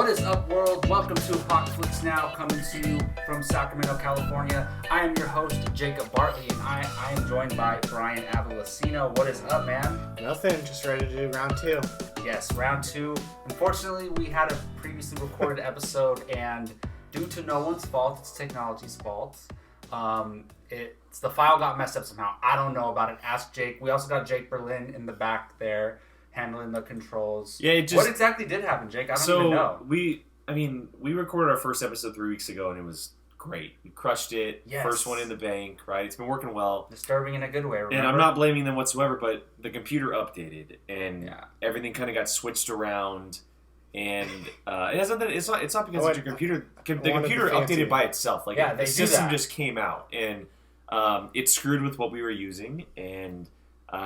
is up, world? Welcome to Apocaflix NOW, coming to you from Sacramento, California. I am your host, Jacob Bartley, and I am joined by Brian Avalosino. What is up, man? Nothing, just ready to do round two. Yes, round two. Unfortunately, we had a previously recorded episode, and due to no one's fault, it's technology's fault. The file got messed up somehow. I don't know about it. Ask Jake. We also got Jake Berlin in the back there, handling the controls. Yeah, what exactly did happen, Jake? I don't even know. We recorded our first episode 3 weeks ago, and it was great. We crushed it. Yes. First one in the bank, right? It's been working well. Disturbing in a good way, remember? And I'm not blaming them whatsoever, but the computer updated, and everything kind of got switched around. And it has nothing. It's not because your computer. The computer updated by itself. Like the system just came out, and it screwed with what we were using, and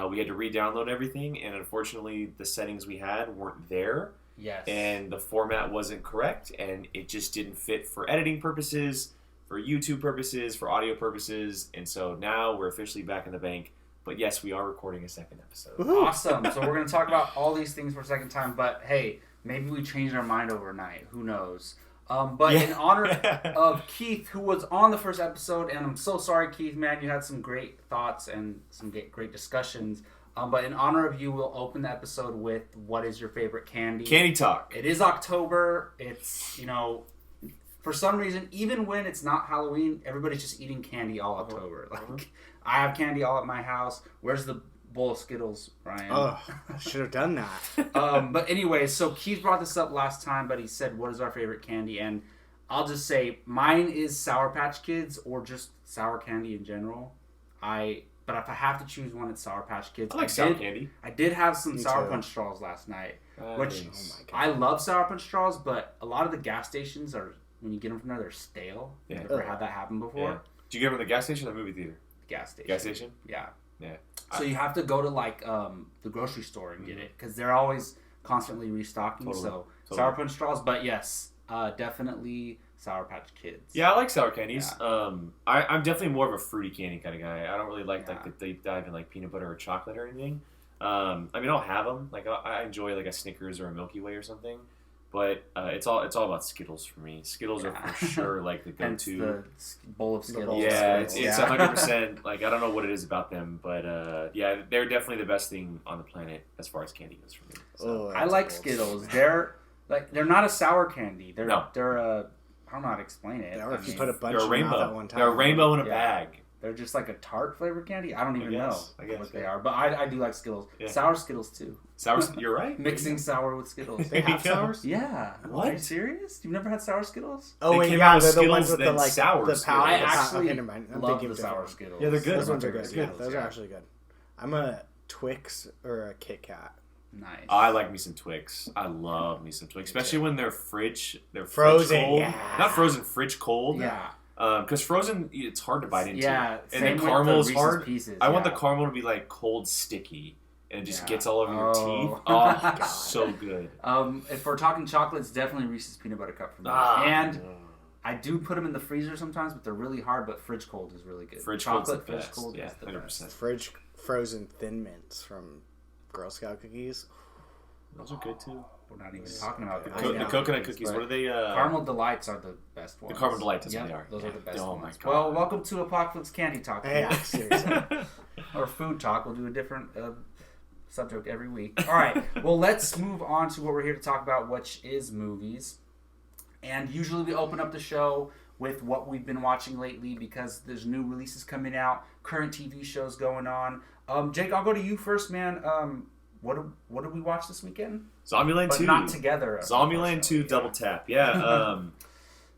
we had to re-download everything. And unfortunately, the settings we had weren't there. Yes. And the format wasn't correct, and it just didn't fit for editing purposes, for YouTube purposes, for audio purposes. And so now we're officially back in the bank. But yes, we are recording a second episode. Woo-hoo. Awesome. So we're going to talk about all these things for a second time. But hey, maybe we changed our mind overnight. Who knows? In honor of Keith, who was on the first episode, and I'm so sorry, Keith, man, you had some great thoughts and some great discussions. But in honor of you, we'll open the episode with what is your favorite candy? Candy talk. It is October. It's, for some reason, even when it's not Halloween, everybody's just eating candy all October. Like, I have candy all at my house. Where's the bowl of Skittles, Ryan? Oh, I should have done that. But anyway, so Keith brought this up last time, but he said, what is our favorite candy? And I'll just say, mine is Sour Patch Kids or just sour candy in general. But if I have to choose one, it's Sour Patch Kids. I like sour candy. I did have some Sour Punch straws last night, which I love Sour Punch straws, but a lot of the gas stations are, when you get them from there, they're stale. Yeah. I've never had that happen before. Yeah. Do you get them at the gas station or the movie theater? Gas station. Gas station? Yeah. Yeah. So you have to go to the grocery store and get it because they're always constantly restocking. Totally. Sour Punch straws, but yes, definitely Sour Patch Kids. Yeah, I like sour candies. Yeah. I'm definitely more of a fruity candy kind of guy. I don't really like the deep dive in like peanut butter or chocolate or anything. I'll have them. Like I enjoy like a Snickers or a Milky Way or something. But it's all about Skittles for me. Skittles are for sure like the go-to. The bowl of Skittles. Yeah, it's 100%. Like I don't know what it is about them, but they're definitely the best thing on the planet as far as candy goes for me. So. I like Skittles. They're not a sour candy. They're a, I don't know how to explain it. If you put a bunch of them out at one time. They're a rainbow in a bag. They're just like a tart flavored candy. I don't even know what they are, but I do like Skittles. Yeah. Sour Skittles too. You're right. Mixing sour with Skittles. They have sours? Yeah. What? Are you serious? You've never had sour Skittles? Oh, they're the ones with the sour. I actually love the sour Skittles. Yeah, they're good. Those ones are good. Those are actually good. I'm a Twix or a Kit Kat. Nice. I like me some Twix. I love me some Twix, especially when they're frozen. Cold. Yeah. Not frozen, fridge cold. Yeah. Because frozen, it's hard to bite into. Yeah. And then caramel is hard. Pieces, I want the caramel to be like cold, sticky, and it just gets all over your teeth. Oh, God. So good. If we're talking chocolate, it's definitely Reese's Peanut Butter Cup for me. I do put them in the freezer sometimes, but they're really hard. But fridge cold is really good. Fridge cold is the best. 100%. Fridge frozen Thin Mints from Girl Scout cookies. Those are good too. We're not even talking about the coconut cookies. What are they? Caramel Delights are the best ones. The Caramel Delights, that's what they are. Those are the best ones. My God. Well, welcome to Apocaflix Candy Talk. Yeah, seriously. Or food talk. We'll do a different subject every week. All right. Well, let's move on to what we're here to talk about, which is movies. And usually we open up the show with what we've been watching lately because there's new releases coming out, current TV shows going on. Jake, I'll go to you first, man. What did we watch this weekend? Zombieland 2. But not together. Zombieland 2 Double Tap. Yeah.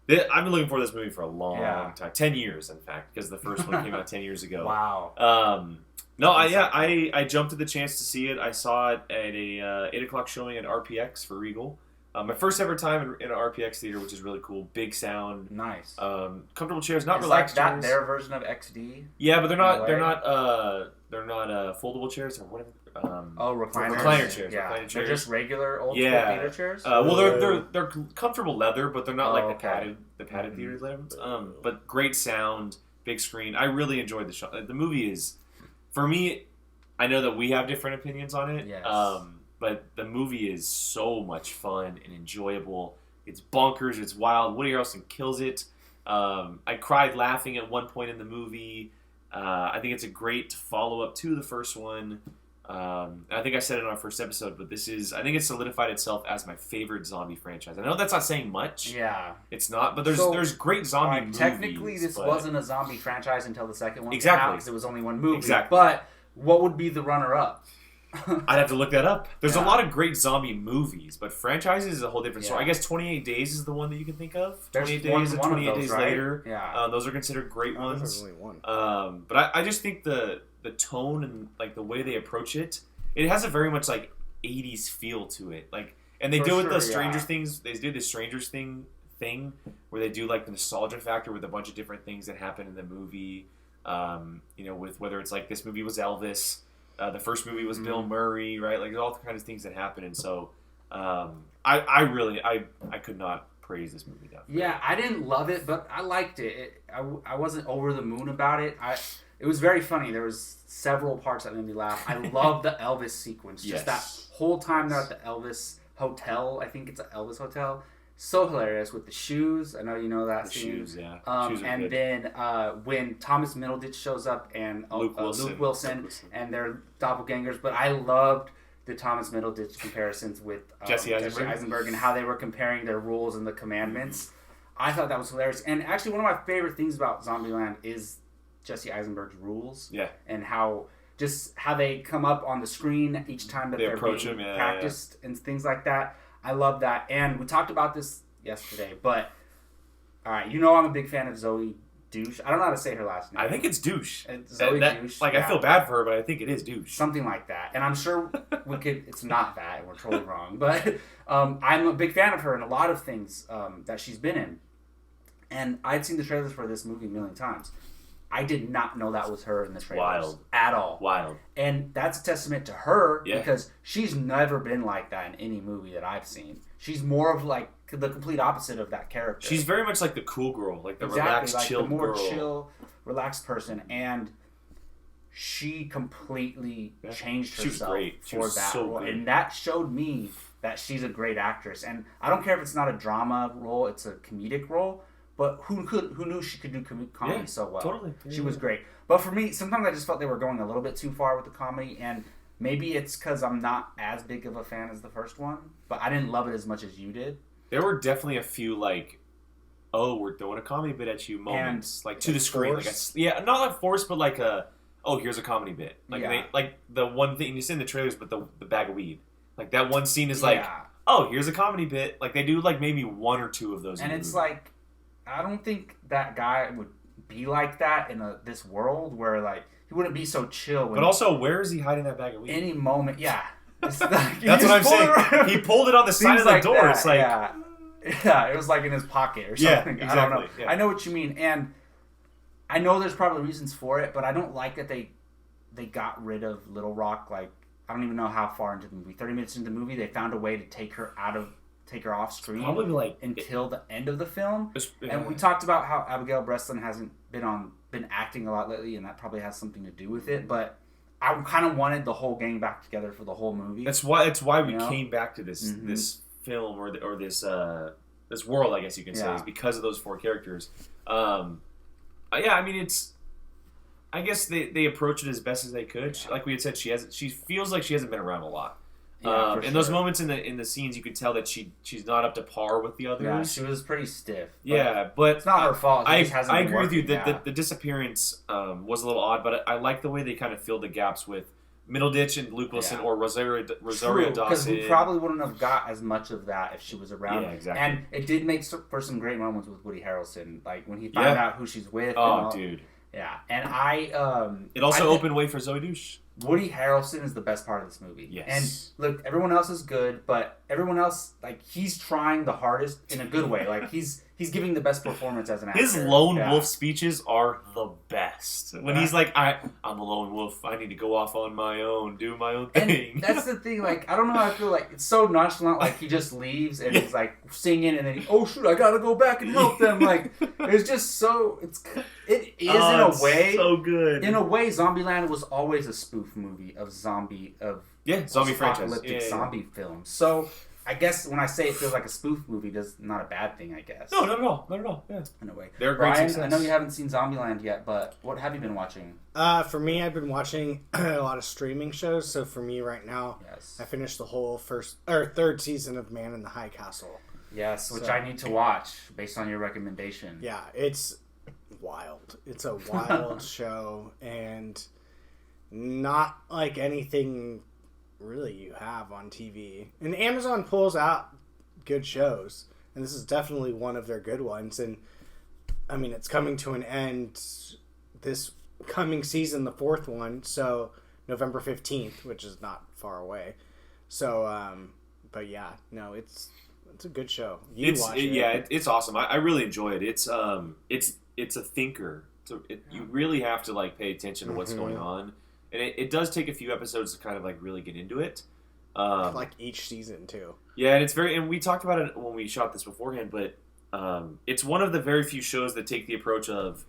I've been looking for this movie for a long time. 10 years, in fact, because the first one came out 10 years ago. Wow. I jumped at the chance to see it. I saw it at a 8 o'clock showing at RPX for Regal. My first ever time in an RPX theater, which is really cool. Big sound. Nice. Comfortable chairs, not it's relaxed like chairs. Their version of XD. Yeah, but they're not foldable chairs or whatever. Recliner chairs. Yeah, recliner chairs. They're just regular old school theater chairs. They're comfortable leather, but they're not the padded theater leather. But great sound, big screen. I really enjoyed the show. The movie is, for me, I know that we have different opinions on it. Yes. But the movie is so much fun and enjoyable. It's bonkers. It's wild. Woody Harrelson kills it. I cried laughing at one point in the movie. I think it's a great follow-up to the first one. I think I said it in our first episode, but I think it's solidified itself as my favorite zombie franchise. I know that's not saying much. Yeah. It's not, but there's great zombie movies. Technically, this wasn't a zombie franchise until the second one came exactly. out, because it was only one movie. Exactly. But what would be the runner-up? I'd have to look that up. There's a lot of great zombie movies, but franchises is a whole different story. I guess 28 Days is the one that you can think of. 28 Days and 28 Days Later. Yeah. Those are considered great ones. There's only one. But I just think the tone and like the way they approach it, it has a very much like 80s feel to it. Like, and they do it with the Stranger Things. They do the Stranger thing where they do like the nostalgia factor with a bunch of different things that happen in the movie. With whether it's like this movie was Elvis. The first movie was Bill Murray, right? Like all the kinds of things that happen, and so I could not praise this movie enough. Yeah, I didn't love it, but I liked it. I wasn't over the moon about it. It was very funny. There was several parts that made me laugh. I love the Elvis sequence. Just that whole time they're at the Elvis hotel. I think it's an Elvis hotel. So hilarious with the shoes. I know you know that scene. Shoes, yeah. Shoes and good. Then when Thomas Middleditch shows up and Luke Wilson, and they're doppelgangers. But I loved the Thomas Middleditch comparisons with Jesse Eisenberg and how they were comparing their rules and the commandments. I thought that was hilarious. And actually, one of my favorite things about Zombieland is Jesse Eisenberg's rules. Yeah. And how they come up on the screen each time that they're being practiced and things like that. I love that. And we talked about this yesterday, but all right, I'm a big fan of Zoe Douche. I don't know how to say her last name. I think it's Douche. Zoe Douche. I feel bad for her, but I think it is Douche. Something like that. And I'm sure it's not that, and we're totally wrong. But I'm a big fan of her in a lot of things that she's been in. And I'd seen the trailers for this movie a million times. I did not know that was her in the trailers at all. Wild. And that's a testament to her because she's never been like that in any movie that I've seen. She's more of like the complete opposite of that character. She's very much like the cool girl, like the relaxed, like chill the more girl. chill, relaxed person. And she completely changed herself for that role. Good. And that showed me that she's a great actress. And I don't care if it's not a drama role, it's a comedic role. But who knew she could do comedy so well? Totally. She was great. But for me, sometimes I just felt they were going a little bit too far with the comedy, and maybe it's because I'm not as big of a fan as the first one, but I didn't love it as much as you did. There were definitely a few, like, we're throwing a comedy bit at you moments, and, like, to the screen. Like not like forced, but like here's a comedy bit. Like, the one thing, you see in the trailers, but the bag of weed. Like, that one scene is like, here's a comedy bit. Like, they do, like, maybe one or two of those. And it's like, I don't think that guy would be like that in this world where, like, he wouldn't be so chill. But also, where is he hiding that bag of weed? Any moment, That's what I'm saying. He pulled it on the side of the door. That, it's like... Yeah, it was like in his pocket or something. Yeah, exactly. I don't know. Yeah. I know what you mean. And I know there's probably reasons for it, but I don't like that they got rid of Little Rock. Like, I don't even know how far into the movie. 30 minutes into the movie, they found a way to take her off screen until the end of the film. And we talked about how Abigail Breslin hasn't been acting a lot lately, and that probably has something to do with it. But I kind of wanted the whole gang back together for the whole movie. That's why we came back to this film or this world, I guess you can say, is because of those four characters. I mean, it's. I guess they approach it as best as they could. Like we had said, she feels like she hasn't been around a lot. In those moments in the scenes, you could tell that she's not up to par with the others. Yeah, she was pretty stiff. But it's not her fault. I agree with you that the disappearance was a little odd, but I like the way they kind of filled the gaps with Middleditch and Luke Wilson or Rosario Dawson. Because we probably wouldn't have got as much of that if she was around. Yeah, exactly. And it did make for some great moments with Woody Harrelson, like when he found out who she's with. Oh, dude. Yeah, and it also opened way for Zoe Douche. Woody Harrelson is the best part of this movie. Yes. And look, everyone else is good, but everyone else, like, he's trying the hardest in a good way. Like, he's giving the best performance as an actor. His lone wolf speeches are the best. When he's like, I'm a lone wolf. I need to go off on my own, do my own thing. And that's the thing. Like, I don't know how I feel like it's so nonchalant. Like, he just leaves and he's like singing, and then I gotta go back and help them. Like, it's just so it is in a way so good. In a way, Zombieland was always a spoof movie of zombie franchise, zombie films. So I guess when I say it feels like a spoof movie, that's not a bad thing, I guess. No, not at all. Not at all. Yeah. In a way. They're a great Ryan, success. I know you haven't seen Zombieland yet, but what have you been watching? For me, I've been watching a lot of streaming shows. So for me right now, I finished the whole third season of Man in the High Castle. Yes, which I need to watch based on your recommendation. Yeah, it's wild. It's a wild show, and not like anything really you have on TV. And Amazon pulls out good shows, and this is definitely one of their good ones. And I mean, it's coming to an end this coming season, the fourth one, so November 15th, which is not far away. So, but yeah, no, it's a good show. Watch it. Yeah, it's awesome. I really enjoy it. It's a thinker. You really have to like pay attention to what's going on, and it does take a few episodes to kind of like really get into it. Like each season too. Yeah, and we talked about it when we shot this beforehand, but it's one of the very few shows that take the approach of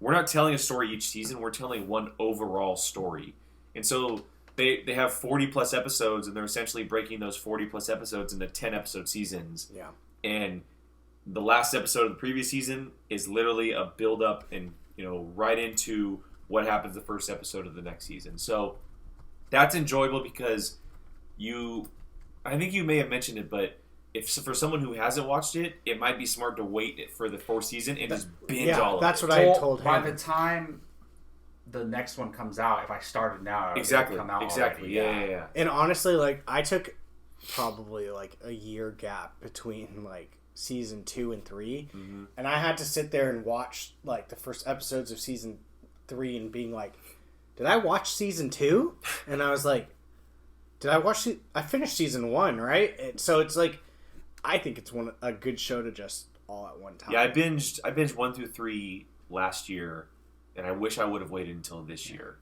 we're not telling a story each season, we're telling one overall story. And so they have 40 plus episodes, and they're essentially breaking those 40 plus episodes into 10 episode seasons. Yeah. And the last episode of the previous season is literally a build up and right into what happens the first episode of the next season. So that's enjoyable because I think you may have mentioned it, but if for someone who hasn't watched it, it might be smart to wait for the fourth season and just binge all of it. That's what I told him. By the time the next one comes out, if I started now, it would come out already. Yeah. And honestly, like, I took probably like a year gap between like season 2 and 3, and I had to sit there and watch like the first episodes of season 3 and being like, did I watch season 2? And I was like, I finished season 1, right? So it's like, I think it's a good show to just all at one time. Yeah, I binged 1 through 3 last year, and I wish I would have waited until this year,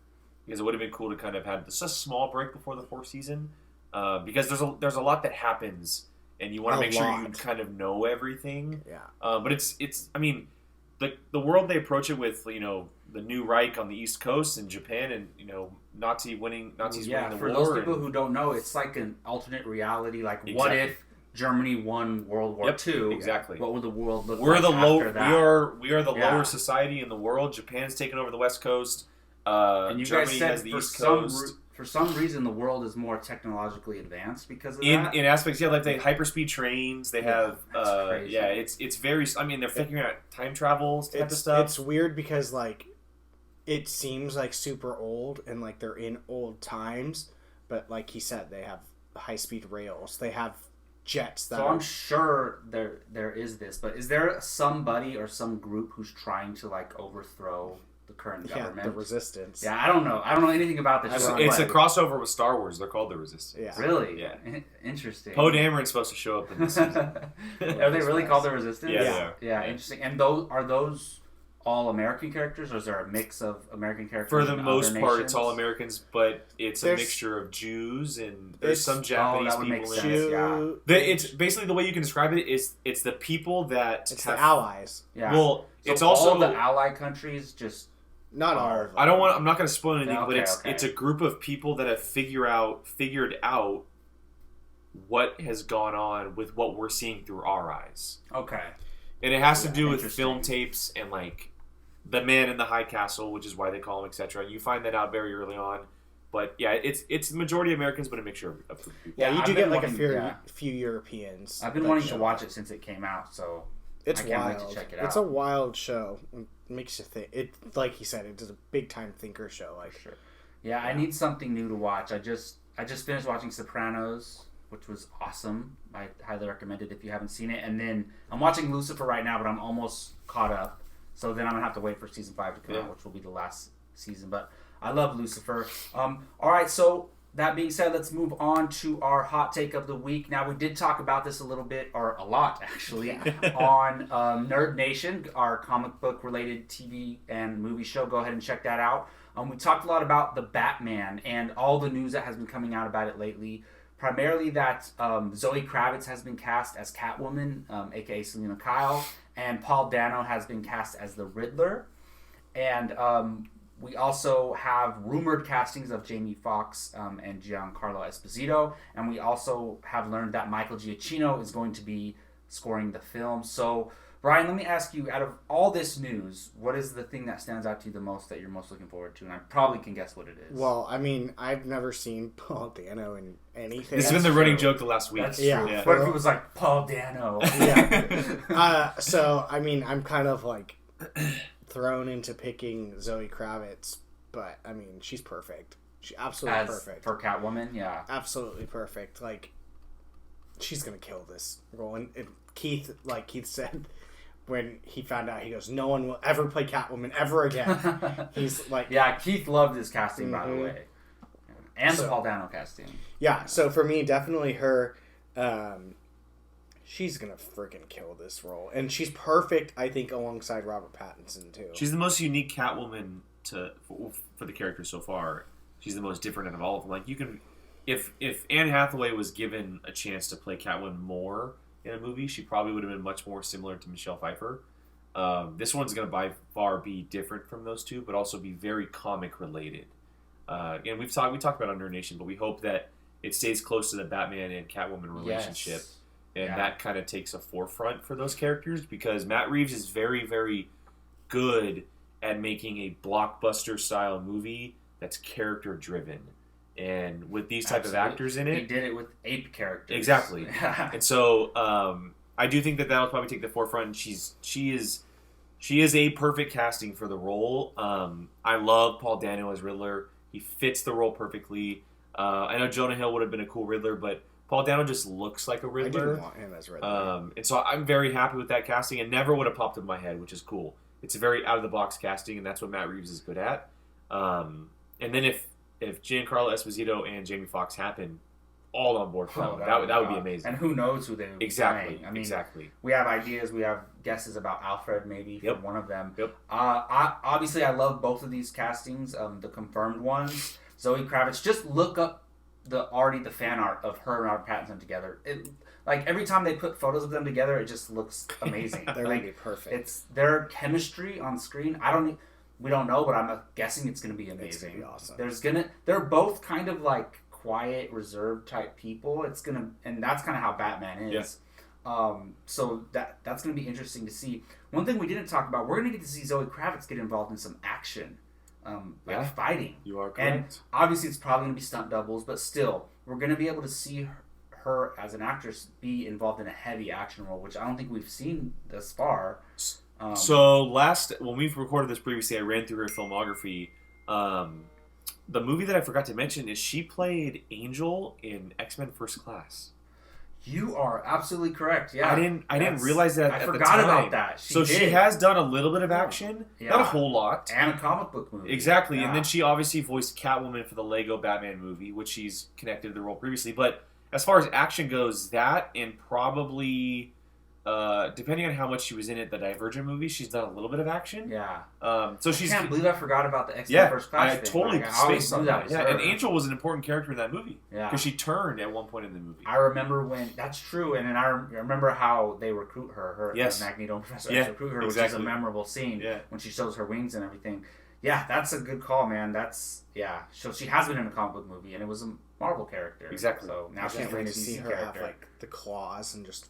because it would have been cool to kind of have just a small break before the fourth season, because there's a lot that happens, and you want to make sure you kind of know everything. Yeah. But it's I mean, the world they approach it with, the new Reich on the East Coast and Japan, and Nazis winning the war. For those people who don't know, it's like an alternate reality. Like, what if Germany won World War II? Exactly. What would the world look like after that? We are the lower society in the world. Japan's taken over the West Coast. And you Germany guys said has the East Coast. For some reason, the world is more technologically advanced because of that. In aspects, like they have hyperspeed trains. They have, crazy. it's very. I mean, they're figuring out time travel type of stuff. It's weird because like it seems like super old and like they're in old times, but like he said, they have high speed rails. They have jets. So I'm sure there is this, but is there somebody or some group who's trying to like overthrow the current government? Yeah, the Resistance. Yeah, I don't know anything about this. It's a crossover with Star Wars. They're called the Resistance. Yeah. Really? Yeah. Interesting. Poe Dameron's supposed to show up in this season. Are they really called the Resistance? Yeah. Yeah, interesting. And are those all American characters, or is there a mix of American characters? For the most part, nations? It's all Americans, but it's a mixture of Jews and there's some Japanese people in it. It's basically, the way you can describe it is it's the people that it's the allies. Yeah. Well, so it's also all the ally countries. Just not all. I'm not going to spoil anything, but it's a group of people that have figured out what has gone on with what we're seeing through our eyes. Okay. And it has to do with film tapes and like the Man in the High Castle, which is why they call him, etc. You find that out very early on. But yeah, it's the majority Americans, but a mixture of people. Yeah, you do get like a few Europeans. I've been wanting to watch it since it came out, so it's I can't wild. wait to check it out. It's a wild show. It makes you think. It, like he said, it's a big time thinker show. Like, sure. Yeah, I need something new to watch. I just finished watching Sopranos, which was awesome. I highly recommend it if you haven't seen it. And then I'm watching Lucifer right now, but I'm almost caught up. So then I'm going to have to wait for season 5 to come out, which will be the last season. But I love Lucifer. All right, so that being said, let's move on to our hot take of the week. Now, we did talk about this a little bit, or a lot actually, on Nerd Nation, our comic book related TV and movie show. Go ahead and check that out. We talked a lot about the Batman and all the news that has been coming out about it lately. Primarily that Zoe Kravitz has been cast as Catwoman, a.k.a. Selena Kyle, and Paul Dano has been cast as the Riddler. And We also have rumored castings of Jamie Foxx and Giancarlo Esposito, and we also have learned that Michael Giacchino is going to be scoring the film. So, Brian, let me ask you, out of all this news, what is the thing that stands out to you the most that you're most looking forward to? And I probably can guess what it is. Well, I mean, I've never seen Paul Dano in anything. This has been the running joke the last week. That's true. Yeah. What if it was like Paul Dano? Yeah. So, I mean, I'm kind of like thrown into picking Zoe Kravitz, but I mean, she's perfect. She's absolutely perfect. For Catwoman, yeah. Absolutely perfect. Like, she's going to kill this role. And Keith, like Keith said, when he found out, he goes, no one will ever play Catwoman ever again. He's like... Yeah, Keith loved his casting, by the way. And the Paul Dano casting. Yeah, so for me, definitely her. She's going to freaking kill this role. And she's perfect, I think, alongside Robert Pattinson, too. She's the most unique Catwoman for the character so far. She's the most different out of all of them. Like, you can... If Anne Hathaway was given a chance to play Catwoman more in a movie, she probably would have been much more similar to Michelle Pfeiffer. This one's going to by far be different from those two, but also be very comic related. And we talked about Under Nation, but we hope that it stays close to the Batman and Catwoman relationship, yes. And that kind of takes a forefront for those characters, because Matt Reeves is very, very good at making a blockbuster style movie that's character driven. And with these type of actors in it... He did it with ape characters. Exactly. And so I do think that'll probably take the forefront. She is a perfect casting for the role. I love Paul Dano as Riddler. He fits the role perfectly. I know Jonah Hill would have been a cool Riddler, but Paul Dano just looks like a Riddler. I do want him as Riddler. And so I'm very happy with that casting. It never would have popped in my head, which is cool. It's a very out-of-the-box casting, and that's what Matt Reeves is good at. And then if Giancarlo Esposito and Jamie Foxx happen, all on board for that would be amazing. And who knows who they would be playing. I mean, exactly. We have ideas. We have guesses about Alfred, maybe, yep. for one of them. Yep. Obviously, I love both of these castings, the confirmed ones. Zoe Kravitz, just look up the fan art of her and Robert Pattinson together. Like, every time they put photos of them together, it just looks amazing. They're going to be perfect. It's their chemistry on screen. We don't know, but I'm guessing it's going to be amazing. It's going to be awesome. They're both kind of like quiet, reserved type people. And that's kind of how Batman is. Yeah. So that's going to be interesting to see. One thing we didn't talk about, we're going to get to see Zoe Kravitz get involved in some action, fighting. You are correct. And obviously it's probably going to be stunt doubles, but still, we're going to be able to see her as an actress be involved in a heavy action role, which I don't think we've seen thus far. So when we've recorded this previously, I ran through her filmography. The movie that I forgot to mention is she played Angel in X-Men First Class. You are absolutely correct. Yeah, I didn't realize that. I forgot about that. She has done a little bit of action, not a whole lot, and a comic book movie. Exactly, yeah. And then she obviously voiced Catwoman for the Lego Batman movie, which she's connected to the role previously. But as far as action goes, that and probably. Depending on how much she was in it, the Divergent movie, she's done a little bit of action. Yeah. So she's. I can't believe I forgot about the X-Men First Class thing. Totally spaced on that. Yeah, her. And Angel was an important character in that movie. Yeah. Because she turned at one point in the movie. I remember when that's true, and then I remember how they recruit her. Yes. The Magneto and Professor X recruit her, which is a memorable scene. Yeah. When she shows her wings and everything. Yeah, that's a good call, man. So she has been in a comic book movie, and it was a Marvel character. Exactly. So now she's going to see her have like the claws and just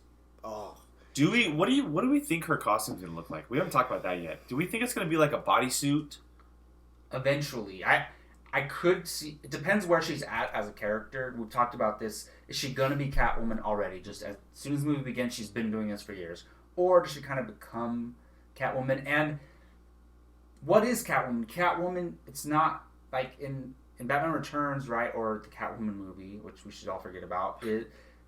What do we think her costume's gonna look like? We haven't talked about that yet. Do we think it's gonna be like a bodysuit? Eventually, I could see. It depends where she's at as a character. We've talked about this. Is she gonna be Catwoman already? Just as soon as the movie begins, she's been doing this for years, or does she kind of become Catwoman? And what is Catwoman? Catwoman. It's not like in Batman Returns, right, or the Catwoman movie, which we should all forget about.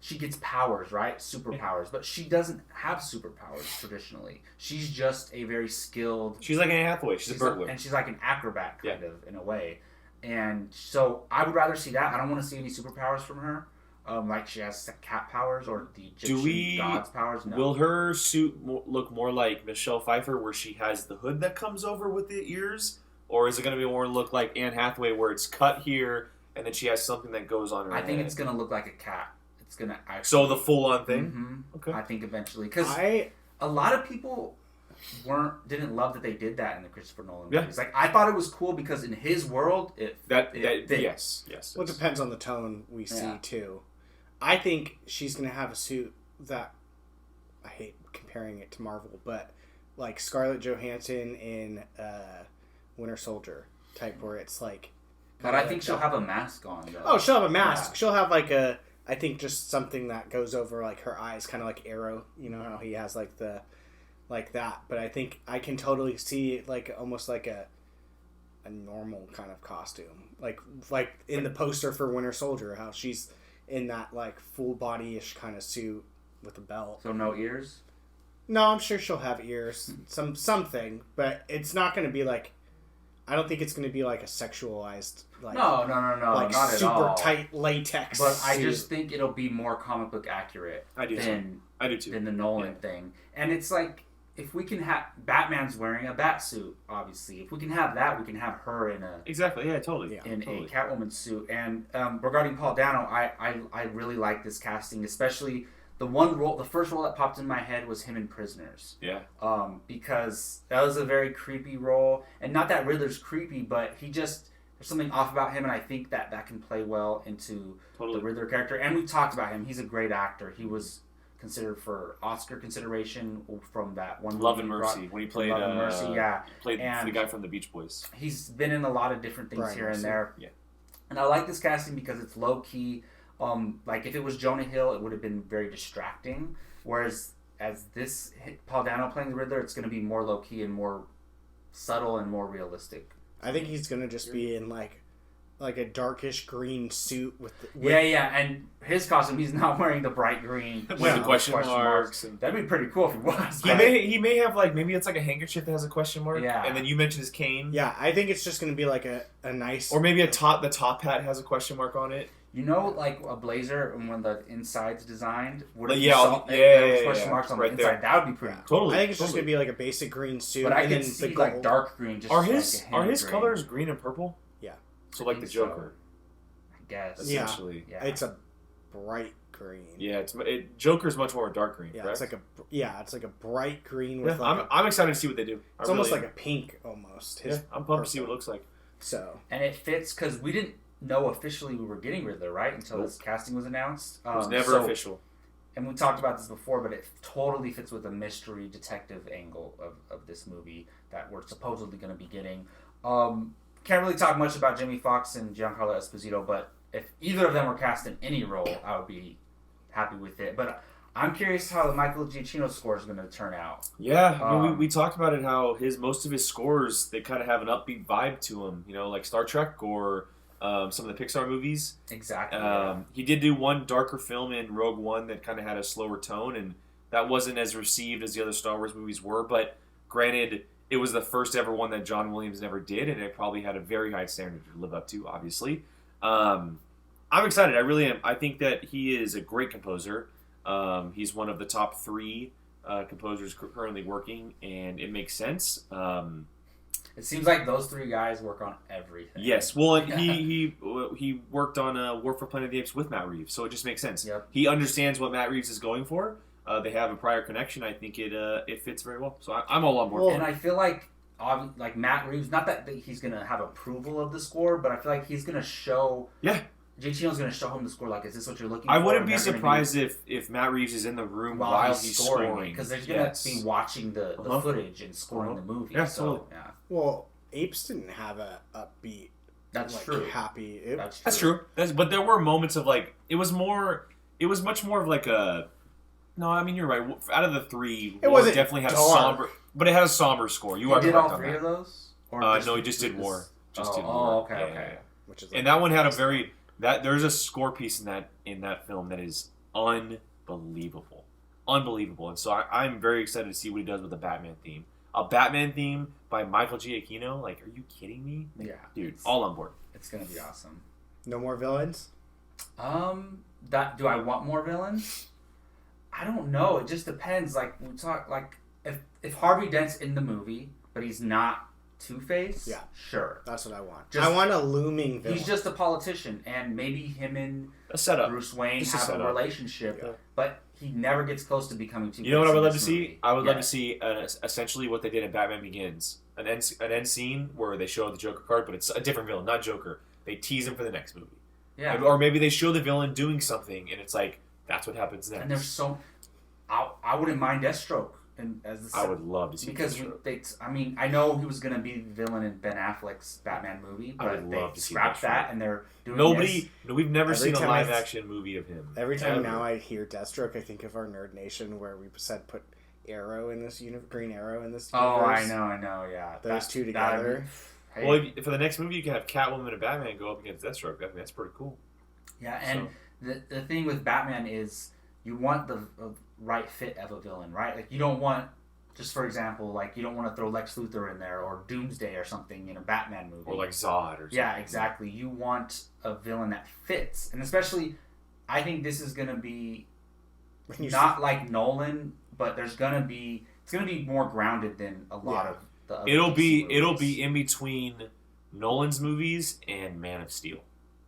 She gets powers, right? Superpowers. But she doesn't have superpowers traditionally. She's just a very skilled... She's like Anne Hathaway. She's a burglar. And she's like an acrobat, kind of, in a way. And so I would rather see that. I don't want to see any superpowers from her. Like she has cat powers or the Egyptian god's powers. No. Will her suit look more like Michelle Pfeiffer, where she has the hood that comes over with the ears? Or is it going to be more look like Anne Hathaway, where it's cut here and then she has something that goes on her head? I think it's going to look like a cat. It's gonna actually, so the full-on thing. Mm-hmm. Okay. I think eventually, because a lot of people didn't love that they did that in the Christopher Nolan movies. Like I thought it was cool because in his world it yes. Well, it depends on the tone we see too. I think she's gonna have a suit that I hate comparing it to Marvel, but like Scarlett Johansson in Winter Soldier type, where it's like. But I think she'll have a mask on, though. Oh, she'll have a mask. Yeah. She'll have I think just something that goes over like her eyes, kind of like Arrow. You know how he has like that. But I think I can totally see like almost like a normal kind of costume, like in the poster for Winter Soldier, how she's in that like full body-ish kind of suit with a belt. So no ears? No, I'm sure she'll have ears, something, but it's not going to be like. I don't think it's going to be like a sexualized, like no, like not super at all. Tight latex. But suit. I just think it'll be more comic book accurate. I do too. Than the Nolan thing, and it's like if we can have Batman's wearing a bat suit, obviously. If we can have that, we can have her in a a Catwoman suit. And regarding Paul Dano, I really like this casting, especially. The first role that popped in my head was him in Prisoners. Yeah. Because that was a very creepy role. And not that Riddler's creepy, but there's something off about him, and I think that can play well into the Riddler character. And we talked about him. He's a great actor. He was considered for Oscar consideration from that one Love and Mercy, when he played Love and Mercy, played the guy from the Beach Boys. He's been in a lot of different things here and there. Yeah. And I like this casting because it's low-key. Like if it was Jonah Hill, it would have been very distracting. Whereas as this Paul Dano playing the Riddler, it's going to be more low key and more subtle and more realistic. I think he's going to just be in like a darkish green suit with and his costume, he's not wearing the bright green with the question marks. That'd be pretty cool if he was. He may have like maybe it's like a handkerchief that has a question mark. Yeah. And then you mentioned his cane. Yeah, I think it's just going to be like a nice, or maybe the top hat has a question mark on it. You know, like a blazer, and when the inside's designed, question marks on right the inside. there. That would be pretty cool. Totally. I think it's just gonna be like a basic green suit. But I can see like dark green. Just are his green. colors green and purple? Yeah. So like the Joker. I guess. Essentially. Yeah. It's a bright green. Yeah. Joker's much more dark green. Yeah. Correct? It's like a bright green with. Yeah, I'm excited to see what they do. It's almost like a pink almost. I'm pumped to see what it looks like. So. And it fits because we didn't know officially we were getting Riddler, right? Until this casting was announced. It was never official. And we talked about this before, but it totally fits with the mystery detective angle of this movie that we're supposedly going to be getting. Can't really talk much about Jamie Foxx and Giancarlo Esposito, but if either of them were cast in any role, I would be happy with it. But I'm curious how the Michael Giacchino score is going to turn out. Yeah, I mean, we talked about it, how most of his scores, they kind of have an upbeat vibe to them, like Star Trek or some of the Pixar movies. Exactly. He did do one darker film in Rogue One that kind of had a slower tone, and that wasn't as received as the other Star Wars movies were. But granted, it was the first ever one that John Williams never did, and it probably had a very high standard to live up to, obviously. I'm excited. I really am. I think that he is a great composer. He's one of the top 3 composers currently working, and it makes sense. It seems like those 3 guys work on everything. Yes, well, and he worked on War for Planet of the Apes with Matt Reeves, so it just makes sense. Yep. He understands what Matt Reeves is going for. They have a prior connection. I think it fits very well. So I'm all on board. Well, and I feel like Matt Reeves, not that he's going to have approval of the score, but I feel like he's going to show. Yeah. Giacchino's going to show him the score. Like, is this what you're looking for? I wouldn't be surprised if Matt Reeves is in the room while he's scoring. Because they're going to be watching the footage and scoring the movie. Yeah, so, totally. Yeah. Well, Apes didn't have a upbeat. That's true. Happy. That's true. But there were moments of like it was much more of like a. No, I mean you're right. Out of the 3, it was definitely had a somber, but it had a somber score. You are correct on that. Did all 3 of those? Or no, he just did War. Okay. Which is and that one had a very there's a score piece in that film that is unbelievable, and so I'm very excited to see what he does with the Batman theme. A Batman theme by Michael Giacchino? Like, are you kidding me? Yeah. Dude, all on board. It's going to be awesome. No more villains? Do I want more villains? I don't know. It just depends. Like, we talk, like, if Harvey Dent's in the movie, but he's not Two-Face, yeah, sure. That's what I want. I want a looming villain. He's just a politician, and maybe him and a setup. Bruce Wayne have a relationship, but he never gets close to becoming Two-Face. You know what I would love to see? I would love to see essentially what they did in Batman Begins. An end scene where they show the Joker card, but it's a different villain, not Joker. They tease him for the next movie. Yeah. Or maybe they show the villain doing something, and it's like, that's what happens next. And there's so... I wouldn't mind Deathstroke. I would love to see because I know he was going to be the villain in Ben Affleck's Batman movie, but they scrapped that and they're doing this. We've never seen a live action movie of him. Every time now I hear Deathstroke, I think of our Nerd Nation where we said put Arrow in this Green Arrow in this universe. Oh, I know, yeah. Those two together. Hey. Well, for the next movie, you can have Catwoman and Batman go up against Deathstroke. I think that's pretty cool. Yeah, and the thing with Batman is you want the right fit of a villain, right? Like you don't want, just for example, like you don't want to throw Lex Luthor in there or Doomsday or something in a Batman movie. Or like Zod or something. Yeah, exactly. You want a villain that fits. And especially, I think this is going to be not like Nolan, but it's going to be more grounded than a lot of the other It'll be in between Nolan's movies and Man of Steel.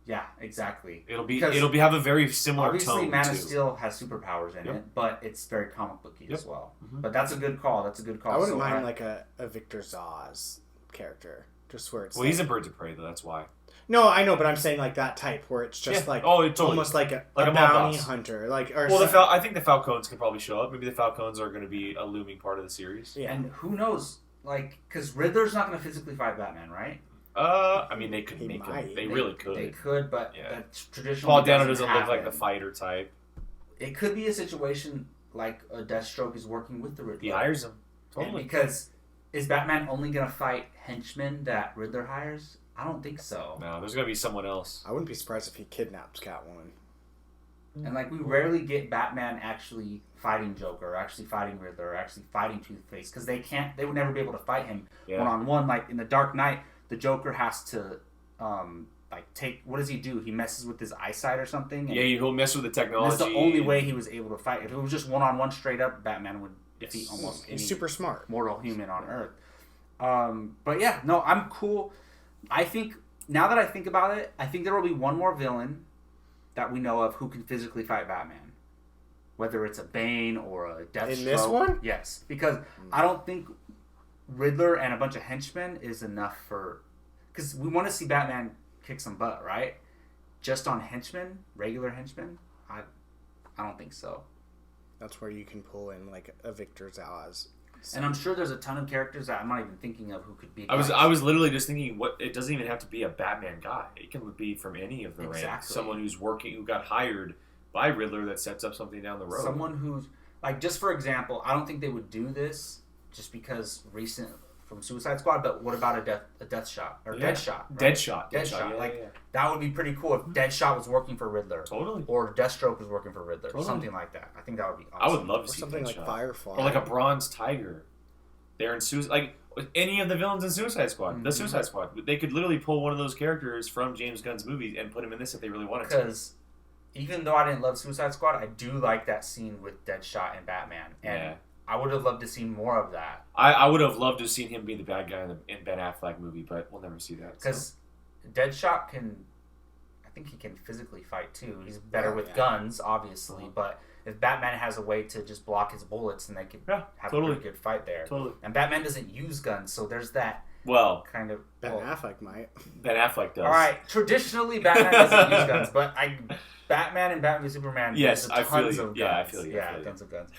Yeah, exactly. It'll have a very similar obviously, tone. Obviously, Man of Steel has superpowers in it, but it's very comic booky as well. Mm-hmm. But that's a good call. I wouldn't mind like a Victor Zsasz character, just where it's. Well, he's a Birds of Prey though. That's why. No, I know, but I'm saying like that type where it's just almost like a bounty hunter, I think the Falcons could probably show up. Maybe the Falcons are going to be a looming part of the series. Yeah, and who knows? Like, because Riddler's not going to physically fight Batman, right? I mean, they could make him. They really could. They could, but that's traditional. Paul Dano doesn't look like the fighter type. It could be a situation like a Deathstroke is working with the Riddler. He hires him. Totally. And because is Batman only going to fight henchmen that Riddler hires? I don't think so. No, there's going to be someone else. I wouldn't be surprised if he kidnaps Catwoman. And like we rarely get Batman actually fighting Joker, or actually fighting Riddler, or actually fighting Two-Face because they would never be able to fight him one-on-one. Like in the Dark Knight, the Joker has to what does he do? He messes with his eyesight or something. Yeah, he'll mess with the technology. That's the only way he was able to fight. If it was just one-on-one straight up, Batman would defeat almost any super smart mortal human on Earth. But yeah, no, I'm cool. I think now that I think about it, I think there will be one more villain that we know of who can physically fight Batman. Whether it's a Bane or a Deathstroke. In this one? Yes. Because I don't think Riddler and a bunch of henchmen is enough for... Because we want to see Batman kick some butt, right? Just on henchmen, regular henchmen? I don't think so. That's where you can pull in like a Victor Zsasz. And I'm sure there's a ton of characters that I'm not even thinking of who could be. I was literally just thinking, it doesn't even have to be a Batman guy. It can be from any of the ranks. Someone who got hired by Riddler that sets up something down the road. Someone who's like, just for example, I don't think they would do this just because recent from Suicide Squad. But what about a Deathshot or Deadshot? Right? Deadshot. That would be pretty cool if Deadshot was working for Riddler, totally, or Deathstroke was working for Riddler, something like that. I think that would be awesome. I would love to see something Deadshot. Like Firefly, or like a Bronze Tiger. They're in like any of the villains in Suicide Squad. Mm-hmm. The Suicide Squad, they could literally pull one of those characters from James Gunn's movies and put him in this if they really wanted to. Because even though I didn't love Suicide Squad, I do like that scene with Deadshot and Batman, and I would have loved to see more of that. I would have loved to have seen him be the bad guy in Ben Affleck movie, but we'll never see that. Because Deadshot I think he can physically fight too. He's better with guns, obviously, but if Batman has a way to just block his bullets, then they could have a pretty good fight there. Totally. And Batman doesn't use guns, so there's that kind of... Ben Affleck might. Ben Affleck does. All right, traditionally Batman doesn't use guns, but Batman and Batman v Superman tons of guns. Yeah, I feel you. Tons of guns.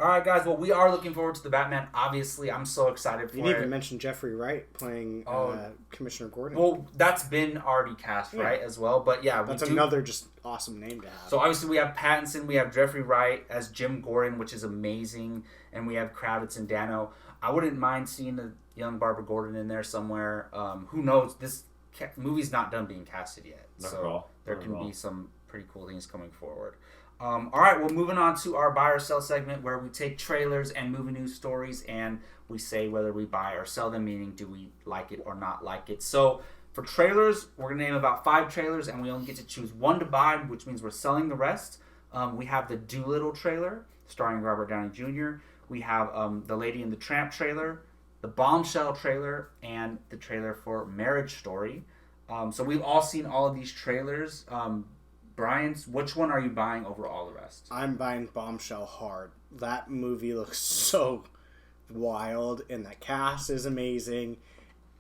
All right, guys. Well, we are looking forward to the Batman. Obviously, I'm so excited for it. You didn't even mention Jeffrey Wright playing Commissioner Gordon. Well, that's been already cast, right, as well. But yeah, that's another just awesome name to have. So obviously, we have Pattinson, we have Jeffrey Wright as Jim Gordon, which is amazing, and we have Kravitz and Dano. I wouldn't mind seeing the young Barbara Gordon in there somewhere. Who knows? This movie's not done being casted yet, there can be some pretty cool things coming forward. All right, well, moving on to our buy or sell segment where we take trailers and movie news stories and we say whether we buy or sell them, meaning do we like it or not like it. So for trailers, we're going to name about 5 trailers and we only get to choose 1 to buy, which means we're selling the rest. We have the DOLITTLE trailer starring Robert Downey Jr. We have the Lady and the Tramp trailer, the Bombshell trailer, and the trailer for Marriage Story. So we've all seen all of these trailers. Brian's, which one are you buying over all the rest? I'm buying Bombshell hard. That movie looks so wild, and the cast is amazing.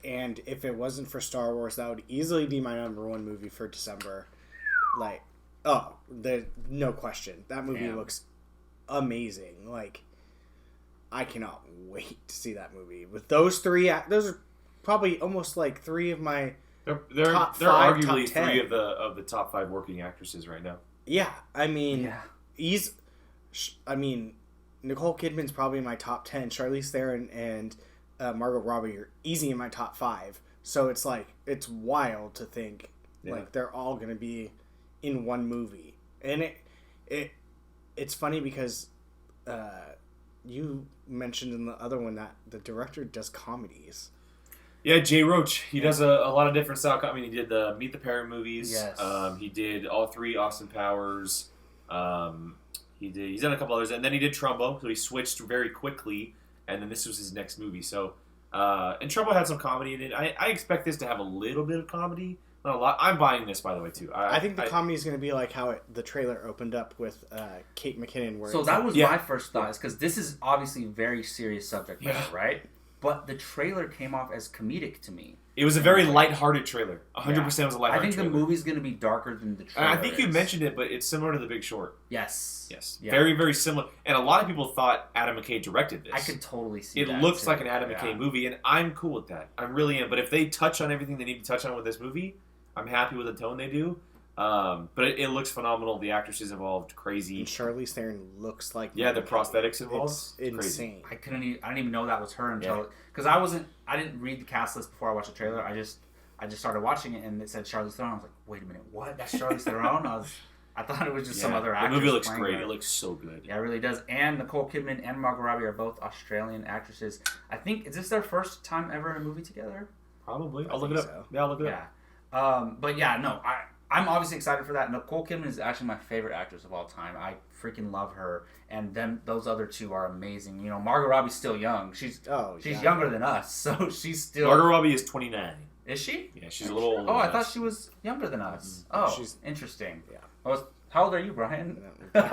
And if it wasn't for Star Wars, that would easily be my #1 movie for December. Like, no question. That movie looks amazing. Like, I cannot wait to see that movie. With those three, those are probably almost like three of my they're top they're five, arguably top 10. three of the top 5 working actresses right now. Yeah, I mean, Nicole Kidman's probably in my top 10. Charlize Theron and Margot Robbie are easy in my top 5. So it's like, it's wild to think like they're all going to be in one movie. And it's funny because you mentioned in the other one that the director does comedies. Yeah, Jay Roach. He does a lot of different style comedy. He did the Meet the Parent movies. Yes. He did all 3 Austin Powers. He's done a couple others, and then he did Trumbo. So he switched very quickly, and then this was his next movie. So, and Trumbo had some comedy in it. I expect this to have a little bit of comedy, not a lot. I'm buying this, by the way, too. I think the comedy is going to be like how the trailer opened up with Kate McKinnon. So that was my first thought, is because this is obviously a very serious subject matter, right? But the trailer came off as comedic to me. It was a very lighthearted trailer. 100% was a lighthearted trailer. I think the movie's going to be darker than the trailer. I think you mentioned it, but it's similar to The Big Short. Yes. Yeah. Very, very similar. And a lot of people thought Adam McKay directed this. I could totally see that. It looks like an Adam McKay movie, and I'm cool with that. I really am. But if they touch on everything they need to touch on with this movie, I'm happy with the tone they do. But it looks phenomenal. The actresses involved, crazy. And Charlize Theron looks like the prosthetics involved. It's insane. I didn't even know that was her until because I didn't read the cast list before I watched the trailer. I just started watching it and it said Charlize Theron. I was like, wait a minute, what? That's Charlize Theron? I thought it was just some other actress. The movie looks great. Her. It looks so good. Yeah, it really does. And Nicole Kidman and Margot Robbie are both Australian actresses. I think, is this their first time ever in a movie together? Probably. I'll look it up. So. Yeah, I'll look it up. But yeah, no, I'm obviously excited for that. Nicole Kidman is actually my favorite actress of all time. I freaking love her, and those other two are amazing. You know, Margot Robbie's still young. She's younger than us, so she's still. Margot Robbie is 29. Is she? Yeah, she's a little older. Oh, I thought she was younger than us. Oh, she's interesting. Yeah. How old are you, Brian? 30.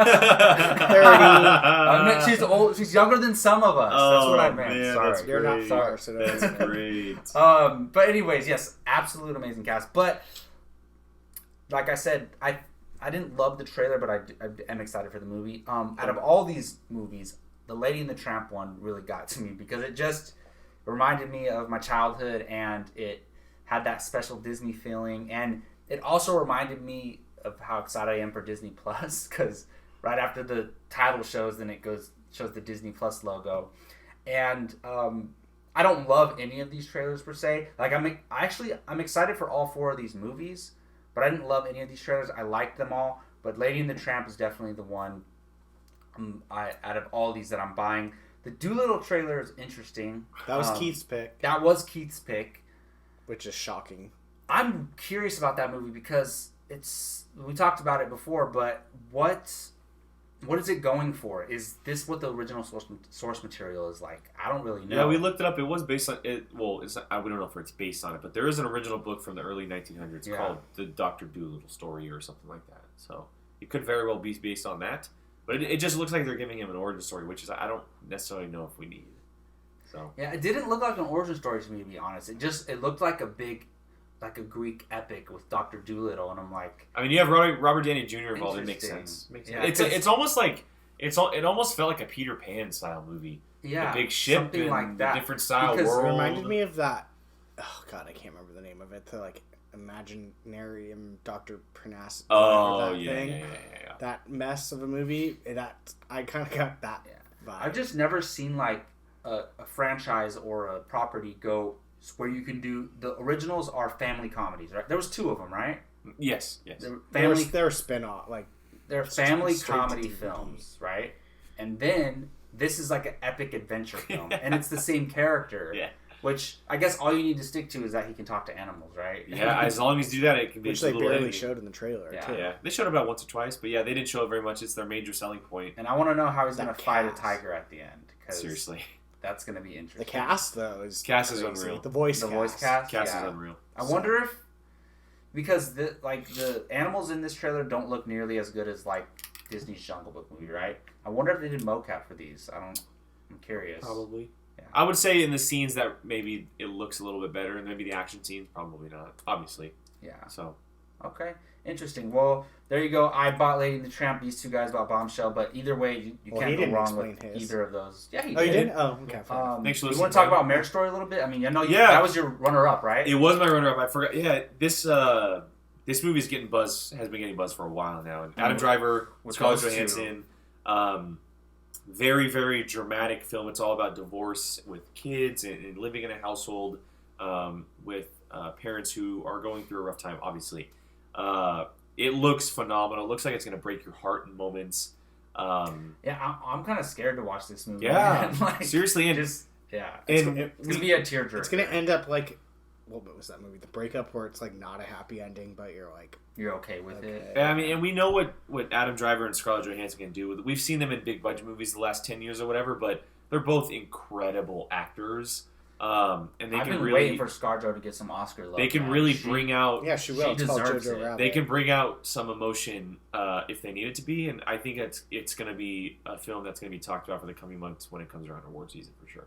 She's old. She's younger than some of us. That's what I meant. Man, sorry, that's you're not far. So that's great. But anyways, yes, absolute amazing cast. But like I said, I didn't love the trailer, but I am excited for the movie. Out of all these movies, the Lady and the Tramp one really got to me because it just reminded me of my childhood, and it had that special Disney feeling, and it also reminded me of how excited I am for Disney Plus, because right after the title shows, then it shows the Disney Plus logo, and I don't love any of these trailers per se. Like I'm excited for all 4 of these movies, but I didn't love any of these trailers. I liked them all, but Lady and the Tramp is definitely the one out of all these that I'm buying. The Dolittle trailer is interesting. That was Keith's pick. That was Keith's pick, which is shocking. I'm curious about that movie because we talked about it before, but what is it going for? Is this what the original source material is like? I don't really know. Yeah, we looked it up. It was based on it. Well, it's not, we don't know if it's based on it, but there is an original book from the early 1900s called The Dr. Dolittle Story or something like that. So it could very well be based on that. But it just looks like they're giving him an origin story, which is I don't necessarily know if we need. So yeah, it didn't look like an origin story to me, to be honest. It looked like a Greek epic with Dr. Dolittle, and I'm like, I mean, you have Robert Downey Jr. involved. It makes sense. It's almost like it almost felt like a Peter Pan style movie. Yeah, the big ship something and like that. The different style because world. It reminded me of that. Oh God, I can't remember the name of it. The Imaginarium Dr. Parnassus. Yeah. That mess of a movie. That I kind of got that vibe. I've just never seen like a franchise or a property go where you can do the originals are family comedies, right? There was 2 of them, right? Yes. They're spin-off, like they're family comedy films, right? And then this is like an epic adventure film, and it's the same character. Yeah. Which I guess all you need to stick to is that he can talk to animals, right? Yeah, as long as you do that, it can be. Which they barely showed in the trailer. Yeah, they showed it about once or twice, but yeah, they didn't show it very much. It's their major selling point. And I want to know how he's going to fight a tiger at the end. Seriously, that's going to be interesting. The cast though is unreal. The voice cast. Cast is unreal. I wonder if because the animals in this trailer don't look nearly as good as like Disney's Jungle Book movie, right? I wonder if they did mocap for these. I'm curious. Probably. Yeah. I would say in the scenes that maybe it looks a little bit better, and maybe the action scenes probably not. Obviously. Yeah. So. Okay. Interesting. Well, there you go. I bought Lady and the Tramp. These two guys bought Bombshell. But either way, you can't go wrong with either of those. Yeah, he did. Oh, you did? Oh, okay. Thanks for listening. You want to talk about Marriage Story a little bit? I mean, I know that was your runner-up, right? It was my runner-up. I forgot. Yeah, this movie's getting buzz. Has been getting buzz for a while now. And Adam Driver, Scarlett Johansson. Very, very dramatic film. It's all about divorce with kids and living in a household with parents who are going through a rough time, obviously. It looks phenomenal. It looks like it's going to break your heart in moments. I'm kind of scared to watch this movie. Yeah, seriously. It's going to be a tearjerker. It's going to end up like, what was that movie? The Breakup, where it's like not a happy ending, but you're okay with it. Yeah, I mean, and we know what Adam Driver and Scarlett Johansson can do. We've seen them in big budget movies the last 10 years or whatever, but they're both incredible actors. And they I've can been really waiting for ScarJo to get some Oscar love. They can really bring out. Yeah, she will. She deserves it. They can bring out some emotion if they need it to be, and I think it's going to be a film that's going to be talked about for the coming months when it comes around award season for sure.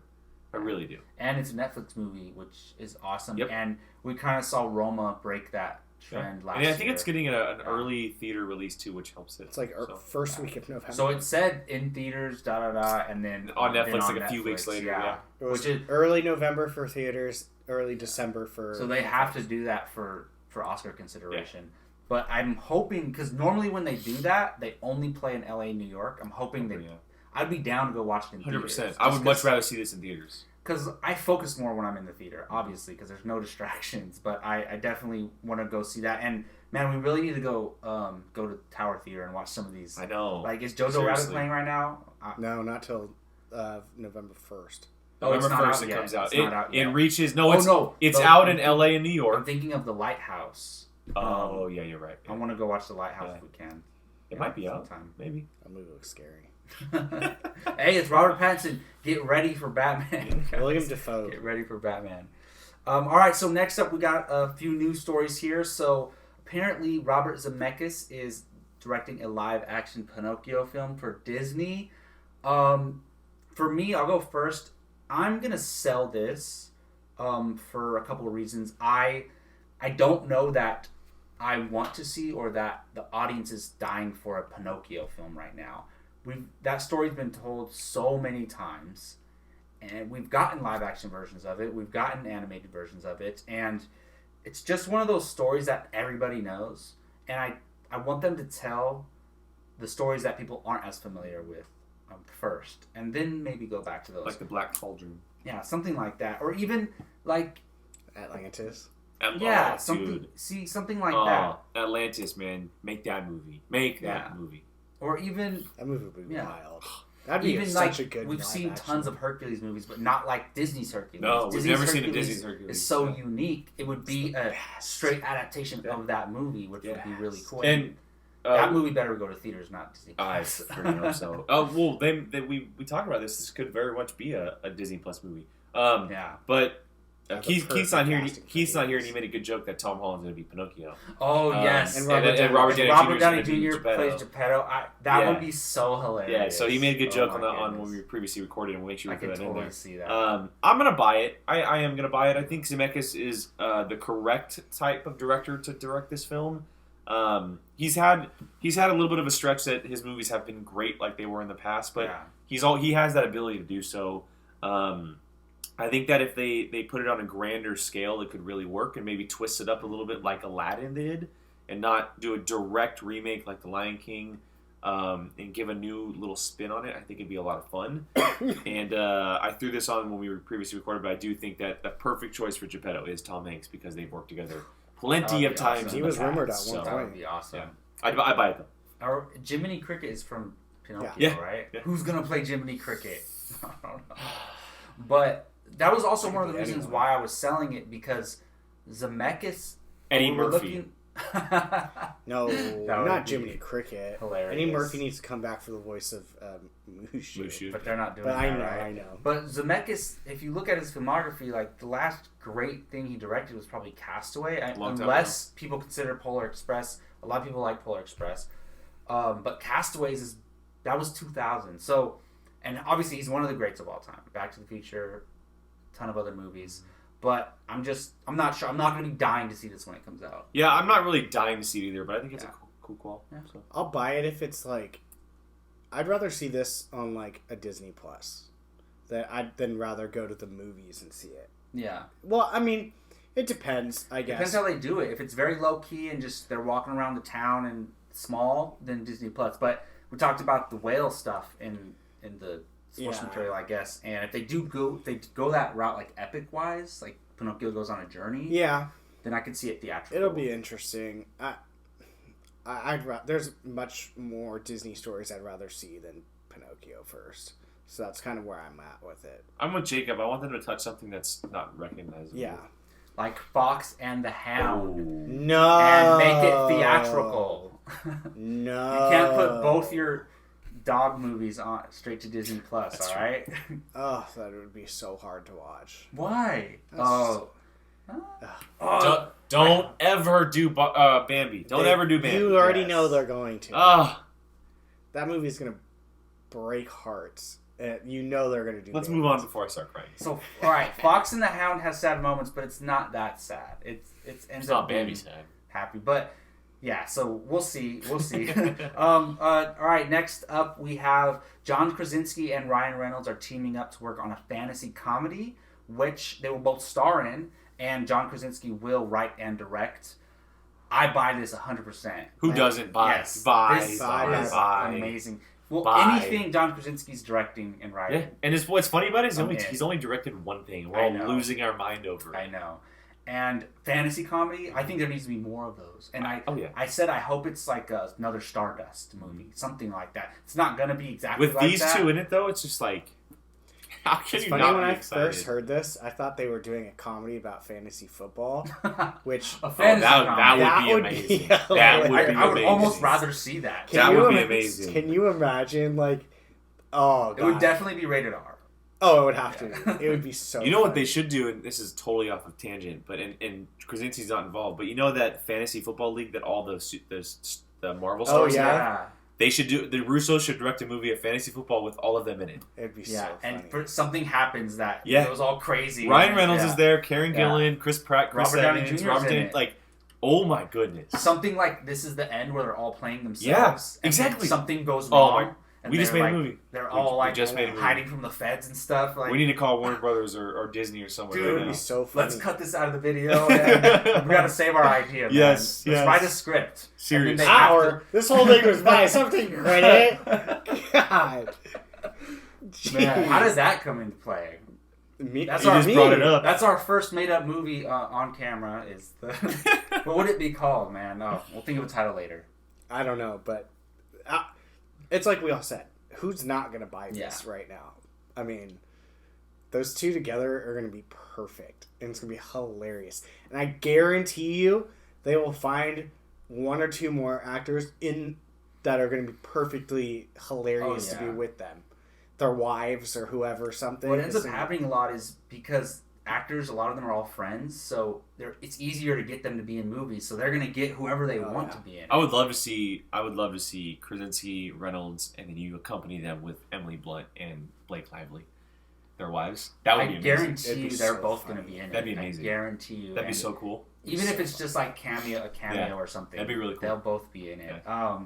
I really do. And it's a Netflix movie, which is awesome. Yep. And we kind of saw Roma break that trend last year. And I think it's getting an early theater release too, which helps it. It's like first week of November. So it said in theaters, and then on Netflix a few weeks later. Yeah. It was early November for theaters, early December for. So they have to do that for Oscar consideration. Yeah. But I'm hoping, because normally when they do that, they only play in LA and New York. I'm hoping I'd be down to go watch it in theaters. 100%. I would much rather see this in theaters. Because I focus more when I'm in the theater, obviously, because there's no distractions. But I definitely want to go see that. And, man, we really need to go to Tower Theater and watch some of these. I know. Like, is Jojo Rabbit playing right now? No, not till November 1st. November 1st it comes out. It reaches... It's out out in LA and New York. I'm thinking of The Lighthouse. Yeah, you're right. I want to go watch The Lighthouse if we can. It might be out. Maybe. That movie looks scary. Hey, it's Robert Pattinson. Get ready for Batman. William Dafoe. Get ready for Batman. All right, so next up we got a few news stories here. So apparently Robert Zemeckis is directing a live-action Pinocchio film for Disney. For me, I'll go first. I'm going to sell this for a couple of reasons. I don't know that I want to see or that the audience is dying for a Pinocchio film right now. That story's been told so many times, and we've gotten live action versions of it, we've gotten animated versions of it, and it's just one of those stories that everybody knows, and I want them to tell the stories that people aren't as familiar with first, and then maybe go back to those. Like the Black Cauldron. Yeah, something like that. Or even like Atlantis. Something like that. Atlantis, man. Make that movie. Make that movie. Or even that movie would be wild. That'd be such a good. We've seen tons of Hercules movies, but not like Disney's Hercules. No, we've never seen a Disney's Hercules. It's so unique. It would be a straight adaptation of that movie, which would be really cool. And that movie better go to theaters, not Disney. I pretty hope so. Well, we talked about this. This could very much be a Disney Plus movie. But. Keith's not here. Keith's not here, and he made a good joke that Tom Holland's going to be Pinocchio. Oh yes, and Robert Downey Jr. plays Geppetto. That would be so hilarious. Yeah, so he made a good joke on when we previously recorded, and we'll make sure we put that in there. See that. I'm going to buy it. I am going to buy it. I think Zemeckis is the correct type of director to direct this film. He's had a little bit of a stretch that his movies have been great, like they were in the past, but he has that ability to do so. I think that if they put it on a grander scale, it could really work and maybe twist it up a little bit like Aladdin did and not do a direct remake like The Lion King and give a new little spin on it. I think it'd be a lot of fun. And I threw this on when we were previously recorded, but I do think that the perfect choice for Geppetto is Tom Hanks because they've worked together plenty of times. Awesome. He was rumored at one point. That would be awesome. Yeah. I'd buy it though. Jiminy Cricket is from Pinocchio, right? Yeah. Who's going to play Jiminy Cricket? I don't know. But... that was also one of the reasons why I was selling it, because Zemeckis... Eddie Murphy. No, not Jiminy Cricket. Hilarious. Eddie Murphy needs to come back for the voice of Mushu. But they're not doing that. But I know. But Zemeckis, if you look at his filmography, like the last great thing he directed was probably Castaway. Unless people consider Polar Express. A lot of people like Polar Express. But Castaways that was 2000. So, and obviously he's one of the greats of all time. Back to the Future, a ton of other movies. But I'm not sure. I'm not going to be dying to see this when it comes out. Yeah, I'm not really dying to see it either, but I think it's a cool call. Yeah. So. I'll buy it if it's like, I'd rather see this on like a Disney Plus than rather go to the movies and see it. Yeah. Well, I mean, it depends, I guess. Depends how they do it. If it's very low key and just they're walking around the town and small, then Disney Plus. But we talked about the whale stuff in the source material, I guess. And if they go that route, like epic wise, like Pinocchio goes on a journey. Yeah. Then I could see it theatrical. It'll be interesting. There's much more Disney stories I'd rather see than Pinocchio first. So that's kind of where I'm at with it. I'm with Jacob. I want them to touch something that's not recognizable. Yeah. Like Fox and the Hound. Ooh. No. And make it theatrical. No. You can't put both your dog movies on straight to Disney Plus, That's alright? Oh, that would be so hard to watch. Why? Don't ever do Bambi. Don't ever do Bambi. You already know they're going to. That movie's going to break hearts. You know they're going to do Let's Bambi. move on before I start crying. So, alright, Fox and the Hound has sad moments, but it's not that sad. It's not Bambi sad. Happy, but yeah, so we'll see. Alright, next up we have John Krasinski and Ryan Reynolds are teaming up to work on a fantasy comedy, which they will both star in, and John Krasinski will write and direct. I buy this 100%. Who doesn't buy? Yes, Buy. this is amazing. Well, anything John Krasinski's directing and writing. Yeah, and what's funny about it is he's only directed one thing. We're all losing our mind over it. I know. And fantasy comedy, I think there needs to be more of those. And I said I hope it's like another Stardust movie, something like that. It's not going to be exactly with like these that. two in it, though, it's just like, how can you funny not when be I excited? first heard this, I thought they were doing a comedy about fantasy football, which that would be amazing. I would almost rather see that. That would be amazing. Can you imagine, like, oh, God. It would definitely be rated R. Oh, it would have to. It would be so You know funny. what they should do, and this is totally off of tangent, but in Krasinski's not involved, but you know that fantasy football league that all the Marvel stars have? They should do. The Russos should direct a movie of fantasy football with all of them in it. It'd be so funny. And something happens that goes all crazy. Ryan Reynolds is there, Karen Gillan, Chris Pratt, Chris Robert Downey Evans, Jr. Robert Downey. Like, oh my goodness! Something like This Is the End, where they're all playing themselves. Yeah, and exactly. Something goes wrong. We just made a movie. They're all like just made a movie. hiding from the feds and stuff. Like, we need to call Warner Brothers or Disney or somewhere. Dude, right It would now. be so funny. Let's cut this out of the video. And we gotta save our idea. Man. Yes, Let's write a script. Seriously. This whole thing was by something credit. God. Man, how does that come into play? Brought it up. That's our first made-up movie on camera. Is the what would it be called, man? Oh, we'll think of a title later. I don't know, but it's like we all said. Who's not going to buy this right now? I mean, those two together are going to be perfect, and it's going to be hilarious. And I guarantee you, they will find one or two more actors that are going to be perfectly hilarious to be with them. Their wives or whoever, something. What ends up happening a lot is because actors, a lot of them are all friends, so it's easier to get them to be in movies. So they're gonna get whoever they want to be in. I would love to see Krasinski, Reynolds, and then you accompany them with Emily Blunt and Blake Lively, their wives. That would be amazing. I guarantee you they're both gonna be in it. That'd be amazing. I guarantee you. That'd be so cool. Even if it's just like a cameo or something. That'd be really cool. They'll both be in it. Yeah.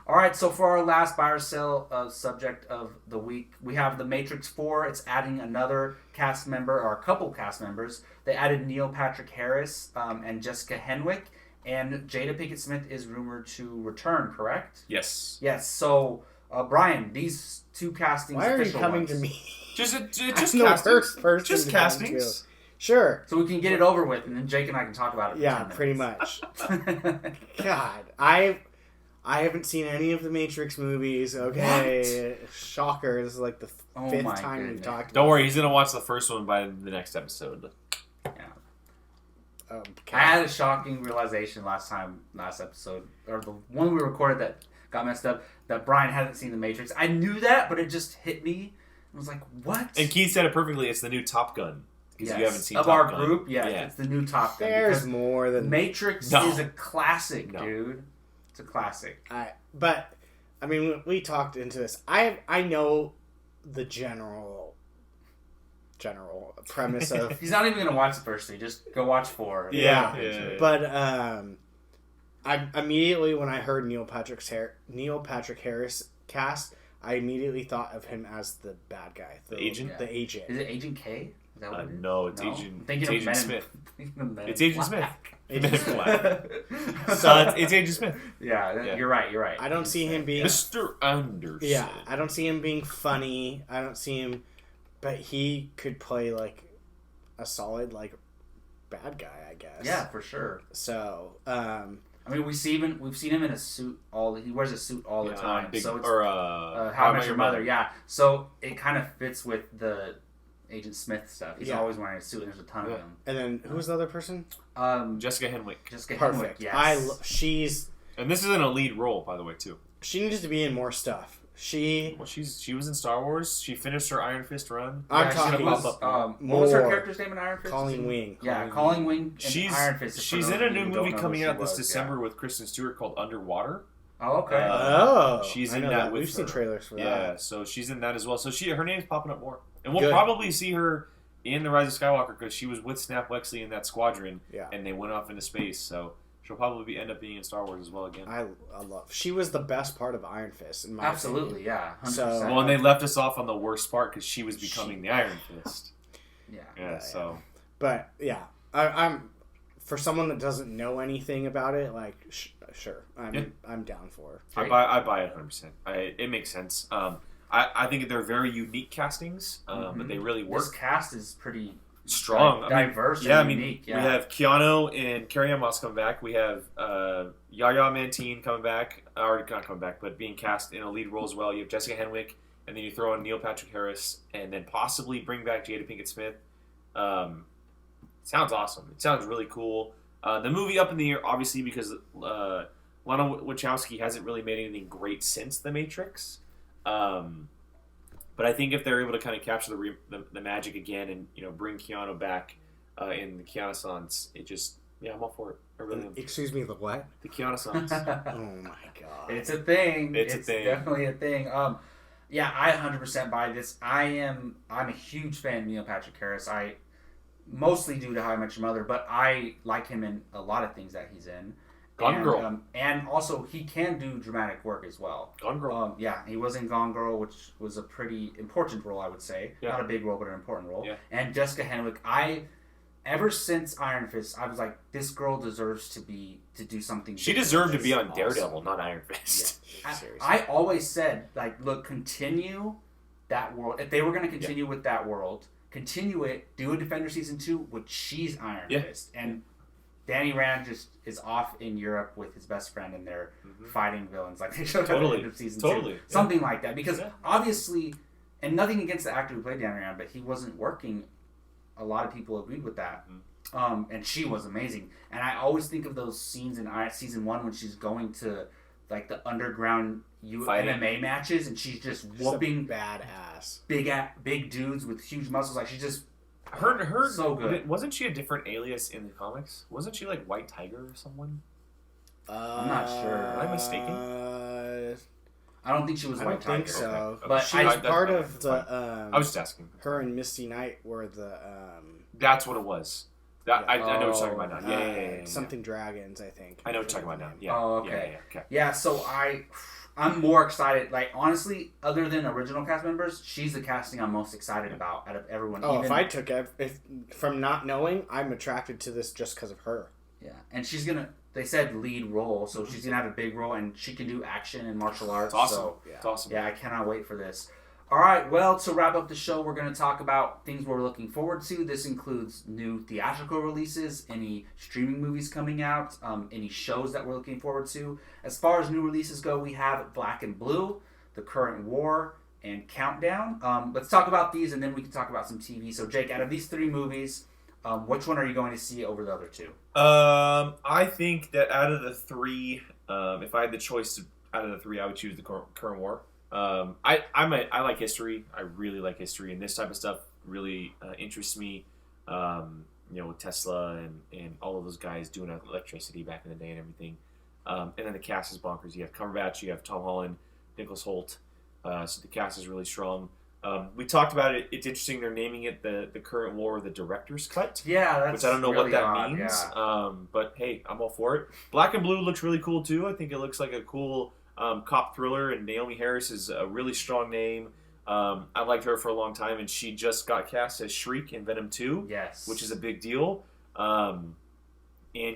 All right, so for our last buy or sell subject of the week, we have The Matrix 4. It's adding another cast member, or a couple cast members. They added Neil Patrick Harris and Jessica Henwick, and Jada Pinkett Smith is rumored to return, correct? Yes. Yes, so, Brian, these two castings... Why are you coming to me? Just castings. Just castings. Sure. So we can get it over with, and then Jake and I can talk about it. Yeah, pretty much. God, I haven't seen any of the Matrix movies. Okay, what? Shocker! This is like the fifth time we've talked. Don't worry, he's gonna watch the first one by the next episode. Yeah. Okay. I had a shocking realization last episode, or the one we recorded that got messed up, that Brian hadn't seen The Matrix. I knew that, but it just hit me. I was like, what? And Keith said it perfectly. It's the new Top Gun. Because you haven't seen of Top our Gun. group, it's the new Top Gun. There's more than Matrix is a classic, dude. It's a classic. But I mean, we talked into this. I know the general premise of. He's not even gonna watch the first three. Just go watch 4. Yeah. But I immediately, when I heard Neil Patrick Harris cast, I immediately thought of him as the bad guy, the agent. The agent. Is it Agent K? Is that what it is? No, it's Agent Smith. It's Agent Smith. Agent Smith. So it's Agent Smith. Yeah, you're right. I don't see him being Mr. Anderson. Yeah, I don't see him being funny. I don't see him, but he could play like a solid like bad guy, I guess. Yeah, for sure. So, I mean, we've seen him in a suit he wears a suit all the time. So it's How I Met Your Mother. Yeah. So it kind of fits with the Agent Smith stuff. He's always wearing a suit, and there's a ton of them. And then who's the other person? Jessica Henwick. Perfect. Yes. She's. And this isn't a lead role, by the way, too. She needs to be in more stuff. She was in Star Wars. She finished her Iron Fist run. I'm talking about what was her character's name in Iron Fist? Colleen Wing. Colleen Wing. Iron Fist. She's in a new movie coming out this December with Kristen Stewart called Underwater. Oh, okay. She's in that with We've seen trailers for that. Yeah, so she's in that as well. So her name's popping up more, and we'll probably see her in The Rise of Skywalker because she was with Snap Wexley in that squadron, and they went off into space. So she'll probably end up being in Star Wars as well again. I love. She was the best part of Iron Fist, in my Absolutely, opinion. yeah. 100%. So, and they left us off on the worst part because she was becoming the Iron Fist. Yeah. So. But yeah, I'm for someone that doesn't know anything about it. Like, sure, I'm down for. I buy it 100%. It makes sense. I think they're very unique castings, but they really work. This cast is pretty strong, diverse, and unique. We have Keanu and Carrie-Anne Moss coming back. We have Yahya Mantine coming back, or not coming back, but being cast in a lead role as well. You have Jessica Henwick, and then you throw in Neil Patrick Harris, and then possibly bring back Jada Pinkett Smith. Sounds awesome. It sounds really cool. The movie up in the air, obviously, because Lana Wachowski hasn't really made anything great since The Matrix. But I think if they're able to kind of capture the magic again and bring Keanu back in the Keanu-sans, I'm all for it. I really am. Excuse me, the what? The Keanu-sans. Oh my god, it's a thing. It's a thing. Definitely a thing. I 100% buy this. I'm a huge fan of Neil Patrick Harris. I mostly due to How I Met Your Mother, but I like him in a lot of things that he's in. Gone Girl. And also, he can do dramatic work as well. Gone Girl. He was in Gone Girl, which was a pretty important role, I would say. Yeah. Not a big role, but an important role. Yeah. And Jessica Henwick, ever since Iron Fist, I was like, this girl deserves to do something. She deserved to be on Daredevil, not Iron Fist. Yeah. I always said, like, look, continue that world. If they were going to continue with that world, continue it, do a Defender Season 2, which she's Iron Fist. And Danny Rand just is off in Europe with his best friend, and they're fighting villains like they showed at the end of Season 2. Something like that. Because obviously, and nothing against the actor who played Danny Rand, but he wasn't working. A lot of people agreed with that. And she was amazing. And I always think of those scenes in Season 1 when she's going to like the underground MMA matches, and she's just whooping badass big dudes with huge muscles. Like she's just her so good. Wasn't she a different alias in the comics? Wasn't she like White Tiger or someone? I'm not sure. Am I mistaken? I don't think she was White Tiger. I think so. Okay. But she was part of the. I was just asking. Her and Misty Knight were the. That's what it was. I know what you're talking about now. Yeah. Something Dragons, I think. I know what you're talking about now. Yeah. Oh, okay. Yeah. So I'm more excited. Like, honestly, other than original cast members, she's the casting I'm most excited about out of everyone. Oh, if from not knowing, I'm attracted to this just because of her. Yeah, and she's gonna. They said lead role, so she's gonna have a big role, and she can do action and martial arts. It's awesome. So, It's awesome. Yeah, I cannot wait for this. All right, well, to wrap up the show, we're going to talk about things we're looking forward to. This includes new theatrical releases, any streaming movies coming out, any shows that we're looking forward to. As far as new releases go, we have Black and Blue, The Current War, and Countdown. Let's talk about these, and then we can talk about some TV. So, Jake, out of these three movies, Which one are you going to see over the other two? I think that out of the three, if I had the choice out of the three, I would choose the current war. I like history. I really like history, and this type of stuff really interests me. With Tesla and all of those guys doing electricity back in the day and everything. And then the cast is bonkers. You have Cumberbatch, you have Tom Holland, Nicholas Hoult. So the cast is really strong. We talked about it. It's interesting they're naming it the current war, the director's cut. Yeah, that's which I don't know really what that odd, means. Yeah. But hey, I'm all for it. Black and Blue looks really cool too. I think it looks like a cool cop thriller, and Naomi Harris is a really strong name. I liked her for a long time, and she just got cast as Shriek in Venom 2. Yes. Which is a big deal. And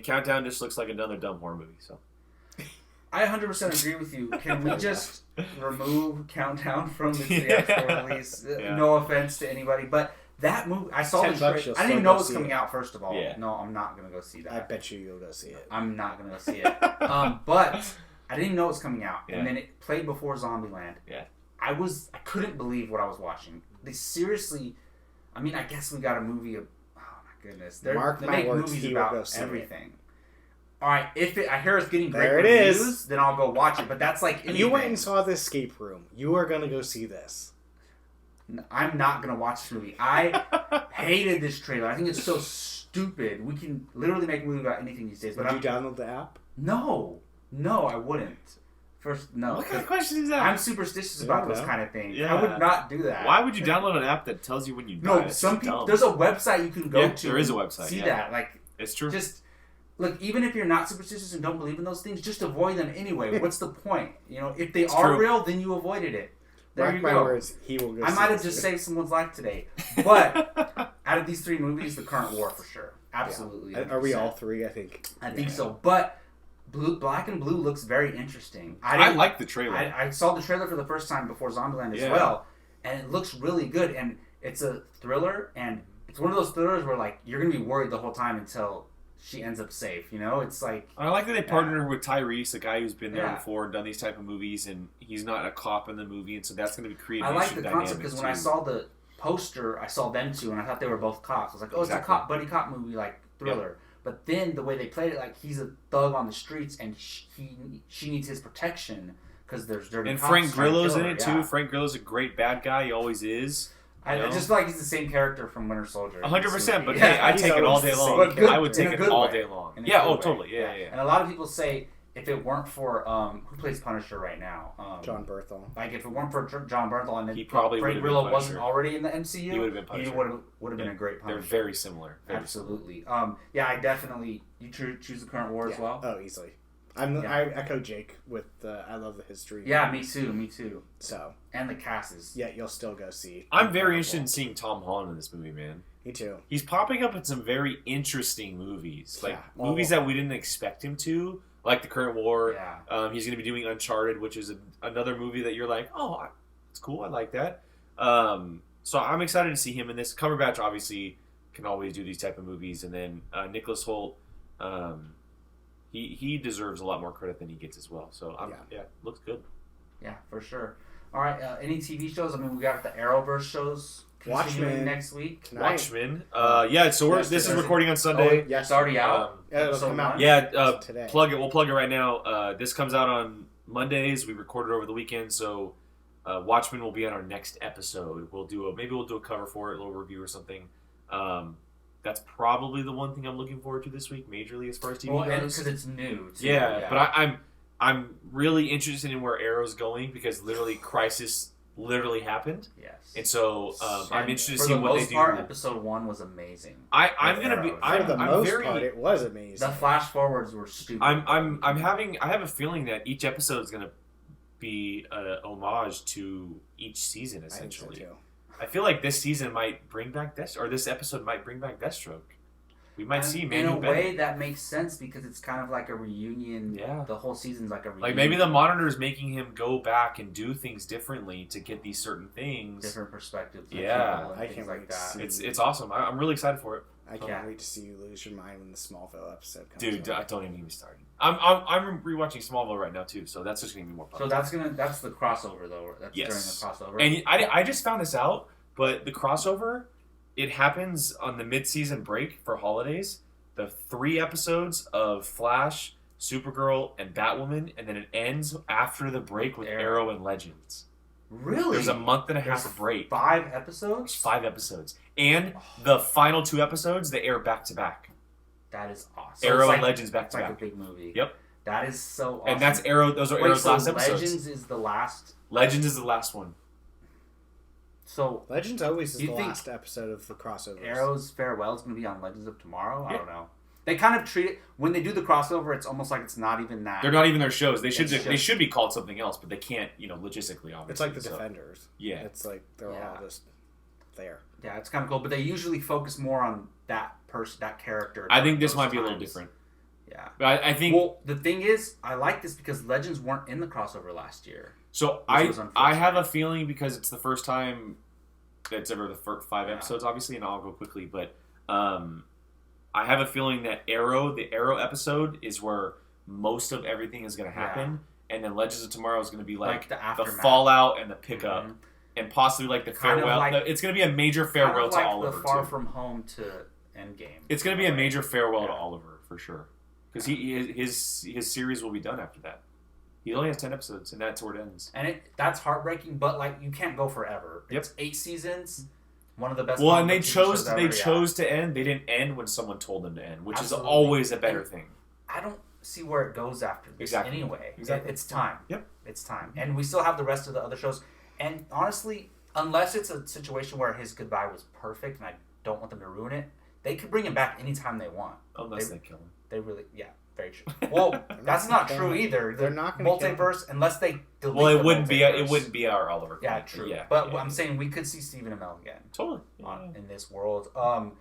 Countdown just looks like another dumb horror movie. So I 100% agree with you. Can we just remove Countdown from the theatrical release? No offense to anybody, but that movie, I saw the trailer. I didn't even know it was coming out, first of all. Yeah. No, I'm not going to go see that. I bet you'll go see it. I'm not going to go see it. But I didn't even know it was coming out. Yeah. And then it played before Zombieland. Yeah. I couldn't believe what I was watching. They seriously, I mean, I guess we got a movie of, oh my goodness. They make movies about everything. All right, I hear it's getting great reviews, then I'll go watch it. But that's like anything. You went and saw The Escape Room. You are going to go see this. I'm not going to watch this movie. I hated this trailer. I think it's so stupid. We can literally make a movie about anything these days. But Would you download the app? No, I wouldn't. First, no. What kind of question is that? I'm superstitious about those kind of things. Yeah. I would not do that. Why would you download an app that tells you when you die? No, some people. There's a website you can go to. There is a website. See that? Like, it's true. Just look. Even if you're not superstitious and don't believe in those things, just avoid them anyway. What's the point? If they are real, then you avoided it. There you go. My words, he will go. I might have just saved someone's life today. But out of these three movies, the current war for sure, absolutely. Yeah. Are we all three? I think. I think so, but. Black and Blue looks very interesting. I like the trailer. I saw the trailer for the first time before Zombieland as well, and it looks really good. And it's a thriller, and it's one of those thrillers where like you're gonna be worried the whole time until she ends up safe. It's like I like that they partnered with Tyrese, a guy who's been there before and done these type of movies, and he's not a cop in the movie, and so that's gonna be creating. I like the concept because when I saw the poster, I saw them two, and I thought they were both cops. I was like, oh, it's a buddy cop movie, like thriller. Yeah. But then the way they played it, like he's a thug on the streets, and she needs his protection because there's dirty. And cops Frank Grillo's in it too. Yeah. Frank Grillo's a great bad guy. He always is. I just feel like he's the same character from Winter Soldier. 100%. But hey, I take it all day long. I would take it all day long. Yeah. Oh, totally. Yeah. And a lot of people say if it weren't for who plays Punisher right now, John Bernthal. Like if it weren't for John Bernthal and he probably Frank Grillo wasn't already in the MCU, he would have been Punisher. He would have been a great Punisher. They're very similar. Absolutely. I definitely choose the current war as well. Oh, easily. I echo Jake with I love the history. Yeah, me too. So and the cast is. Yeah, you'll still go see. I'm very interested in seeing Tom Holland in this movie, man. Me too. He's popping up in some very interesting movies, like movies that we didn't expect him to. Like the current war. Yeah. He's going to be doing Uncharted, which is another movie that you're like, oh, it's cool. I like that. So I'm excited to see him in this. Cumberbatch obviously can always do these type of movies, and then Nicholas Hoult, he deserves a lot more credit than he gets as well. So looks good. Yeah, for sure. All right, any TV shows? I mean, we got the Arrowverse shows. Watchmen next week. Watchmen. So this is recording on Sunday. Oh, it's already out. It'll come out. Today. Plug it. We'll plug it right now. This comes out on Mondays. We recorded over the weekend, so Watchmen will be on our next episode. We'll do a cover for it, a little review or something. That's probably the one thing I'm looking forward to this week, majorly as far as TV goes. Because it's new. Too. Yeah, but I'm really interested in where Arrow's going because literally Crisis literally happened. Yes. And so I'm interested to see what they do. For the most part, episode 1 was amazing. I'm gonna be. For the most part, it was amazing. The flash forwards were stupid. I have a feeling that each episode is gonna be an homage to each season, essentially. I think so too. I feel like this season might bring back this episode might bring back Deathstroke. We might see Manu in a way that makes sense because it's kind of like a reunion. Yeah, the whole season's like a reunion. Like maybe the Monitor is making him go back and do things differently to get these certain things, different perspectives. Yeah, I can't like that. It's awesome. I'm really excited for it. I can't wait to see you lose your mind when the Smallville episode comes. Dude, don't even get me started. I'm rewatching Smallville right now too, so that's just gonna be more fun. So that's the crossover though. That's during the crossover. And I just found this out, but the crossover it happens on the mid-season break for holidays. The 3 episodes of Flash, Supergirl, and Batwoman, and then it ends after the break with Arrow and Legends. Really? There's a month and a half of break. 5 episodes? There's 5 episodes. And the final 2 episodes, they air back-to-back. That is awesome. Arrow and Legends back-to-back. It's like a big movie. Yep. That is so awesome. And that's Arrow. Those are Arrow's last episodes. Legends is the last? Legends is the last one. So Legends always is the last episode of the crossover. Arrow's farewell is going to be on Legends of Tomorrow? I don't know. They kind of treat it, when they do the crossover, it's almost like it's not even that. They're not even their shows. They should be called something else, but they can't, logistically, obviously. It's like the Defenders. Yeah. It's like they're all just there. Yeah, it's kind of cool, but they usually focus more on that person, that character. I think this might be a little different. Yeah. But I think... Well, the thing is, I like this because Legends weren't in the crossover last year. So I have a feeling, because it's the first time that's ever the first 5 episodes, obviously, and I'll go quickly, but I have a feeling that the Arrow episode is where most of everything is going to happen, and then Legends of Tomorrow is going to be like the fallout and the pickup, and possibly like the farewell. It's going to be a major farewell to Oliver. The Far From Home to Endgame. It's going to be a major farewell to Oliver for sure, because his series will be done after that. He only has 10 episodes, and that's where it ends. And that's heartbreaking, but like you can't go forever. It's 8 seasons. One of the best. Well, and they chose to end. They didn't end when someone told them to end, which is always a better thing. I don't see where it goes after this anyway. Exactly. It's time. Yep. It's time. And we still have the rest of the other shows. And honestly, unless it's a situation where his goodbye was perfect, and I don't want them to ruin it, they could bring him back anytime they want. Unless they kill him. They really, very true. Well, that's not true either. They're not going to multiverse unless they delete. Well, it wouldn't be our Oliver. Yeah, true. Yeah, but I'm saying we could see Stephen Amell again. Totally. In this world. I'm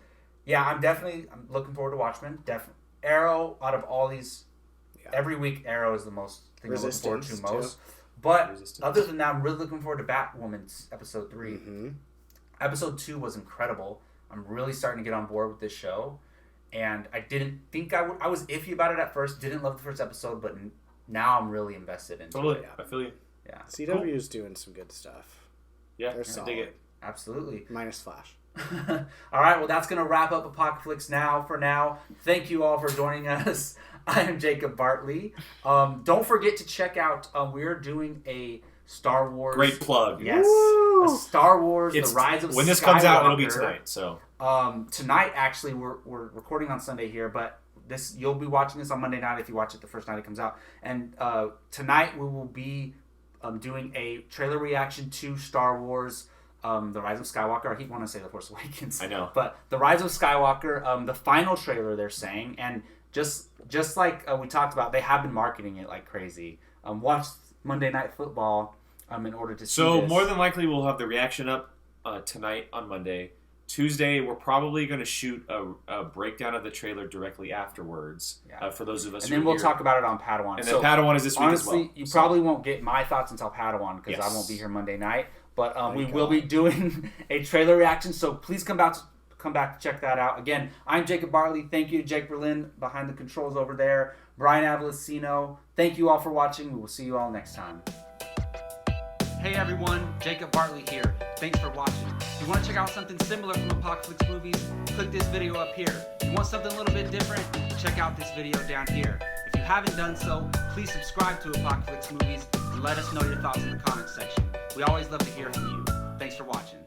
looking forward to Watchmen. Definitely. Arrow, out of all these, every week Arrow is the most thing I'm looking forward to most. But other than that, I'm really looking forward to Batwoman's episode 3. Mm-hmm. Episode 2 was incredible. I'm really starting to get on board with this show. And I didn't think I would. I was iffy about it at first. Didn't love the first episode, but now I'm really invested into it. Totally, I feel you. Yeah, CW is doing some good stuff. Yeah, they're solid. Dig it. Absolutely. Minus Flash. All right, well, that's going to wrap up Apocaflix Now for now. Thank you all for joining us. I am Jacob Bartley. Don't forget to check out. We're doing a Star Wars. Great plug. Yes. A Star Wars: The Rise of Skywalker. When this comes out, it'll be tonight. So. Tonight, actually, we're recording on Sunday here, but you'll be watching this on Monday night if you watch it the first night it comes out. And tonight we will be doing a trailer reaction to Star Wars: The Rise of Skywalker. I keep wanting to say The Force Awakens. I know, but The Rise of Skywalker, the final trailer they're saying, and just like we talked about, they have been marketing it like crazy. Watch Monday Night Football in order to see this. More than likely we'll have the reaction up tonight on Monday. Tuesday, we're probably going to shoot a breakdown of the trailer directly afterwards for those of us who are here. And then we'll talk about it on Padawan. And then Padawan is this week as well. Honestly, you probably won't get my thoughts until Padawan because I won't be here Monday night. But we will be doing a trailer reaction, so please come back to check that out. Again, I'm Jacob Bartley. Thank you to Jake Berlin behind the controls over there. Brian Avalosino. Thank you all for watching. We will see you all next time. Hey everyone, Jacob Bartley here. Thanks for watching. If you want to check out something similar from Apocaflix Movies, click this video up here. If you want something a little bit different, check out this video down here. If you haven't done so, please subscribe to Apocaflix Movies and let us know your thoughts in the comments section. We always love to hear from you. Thanks for watching.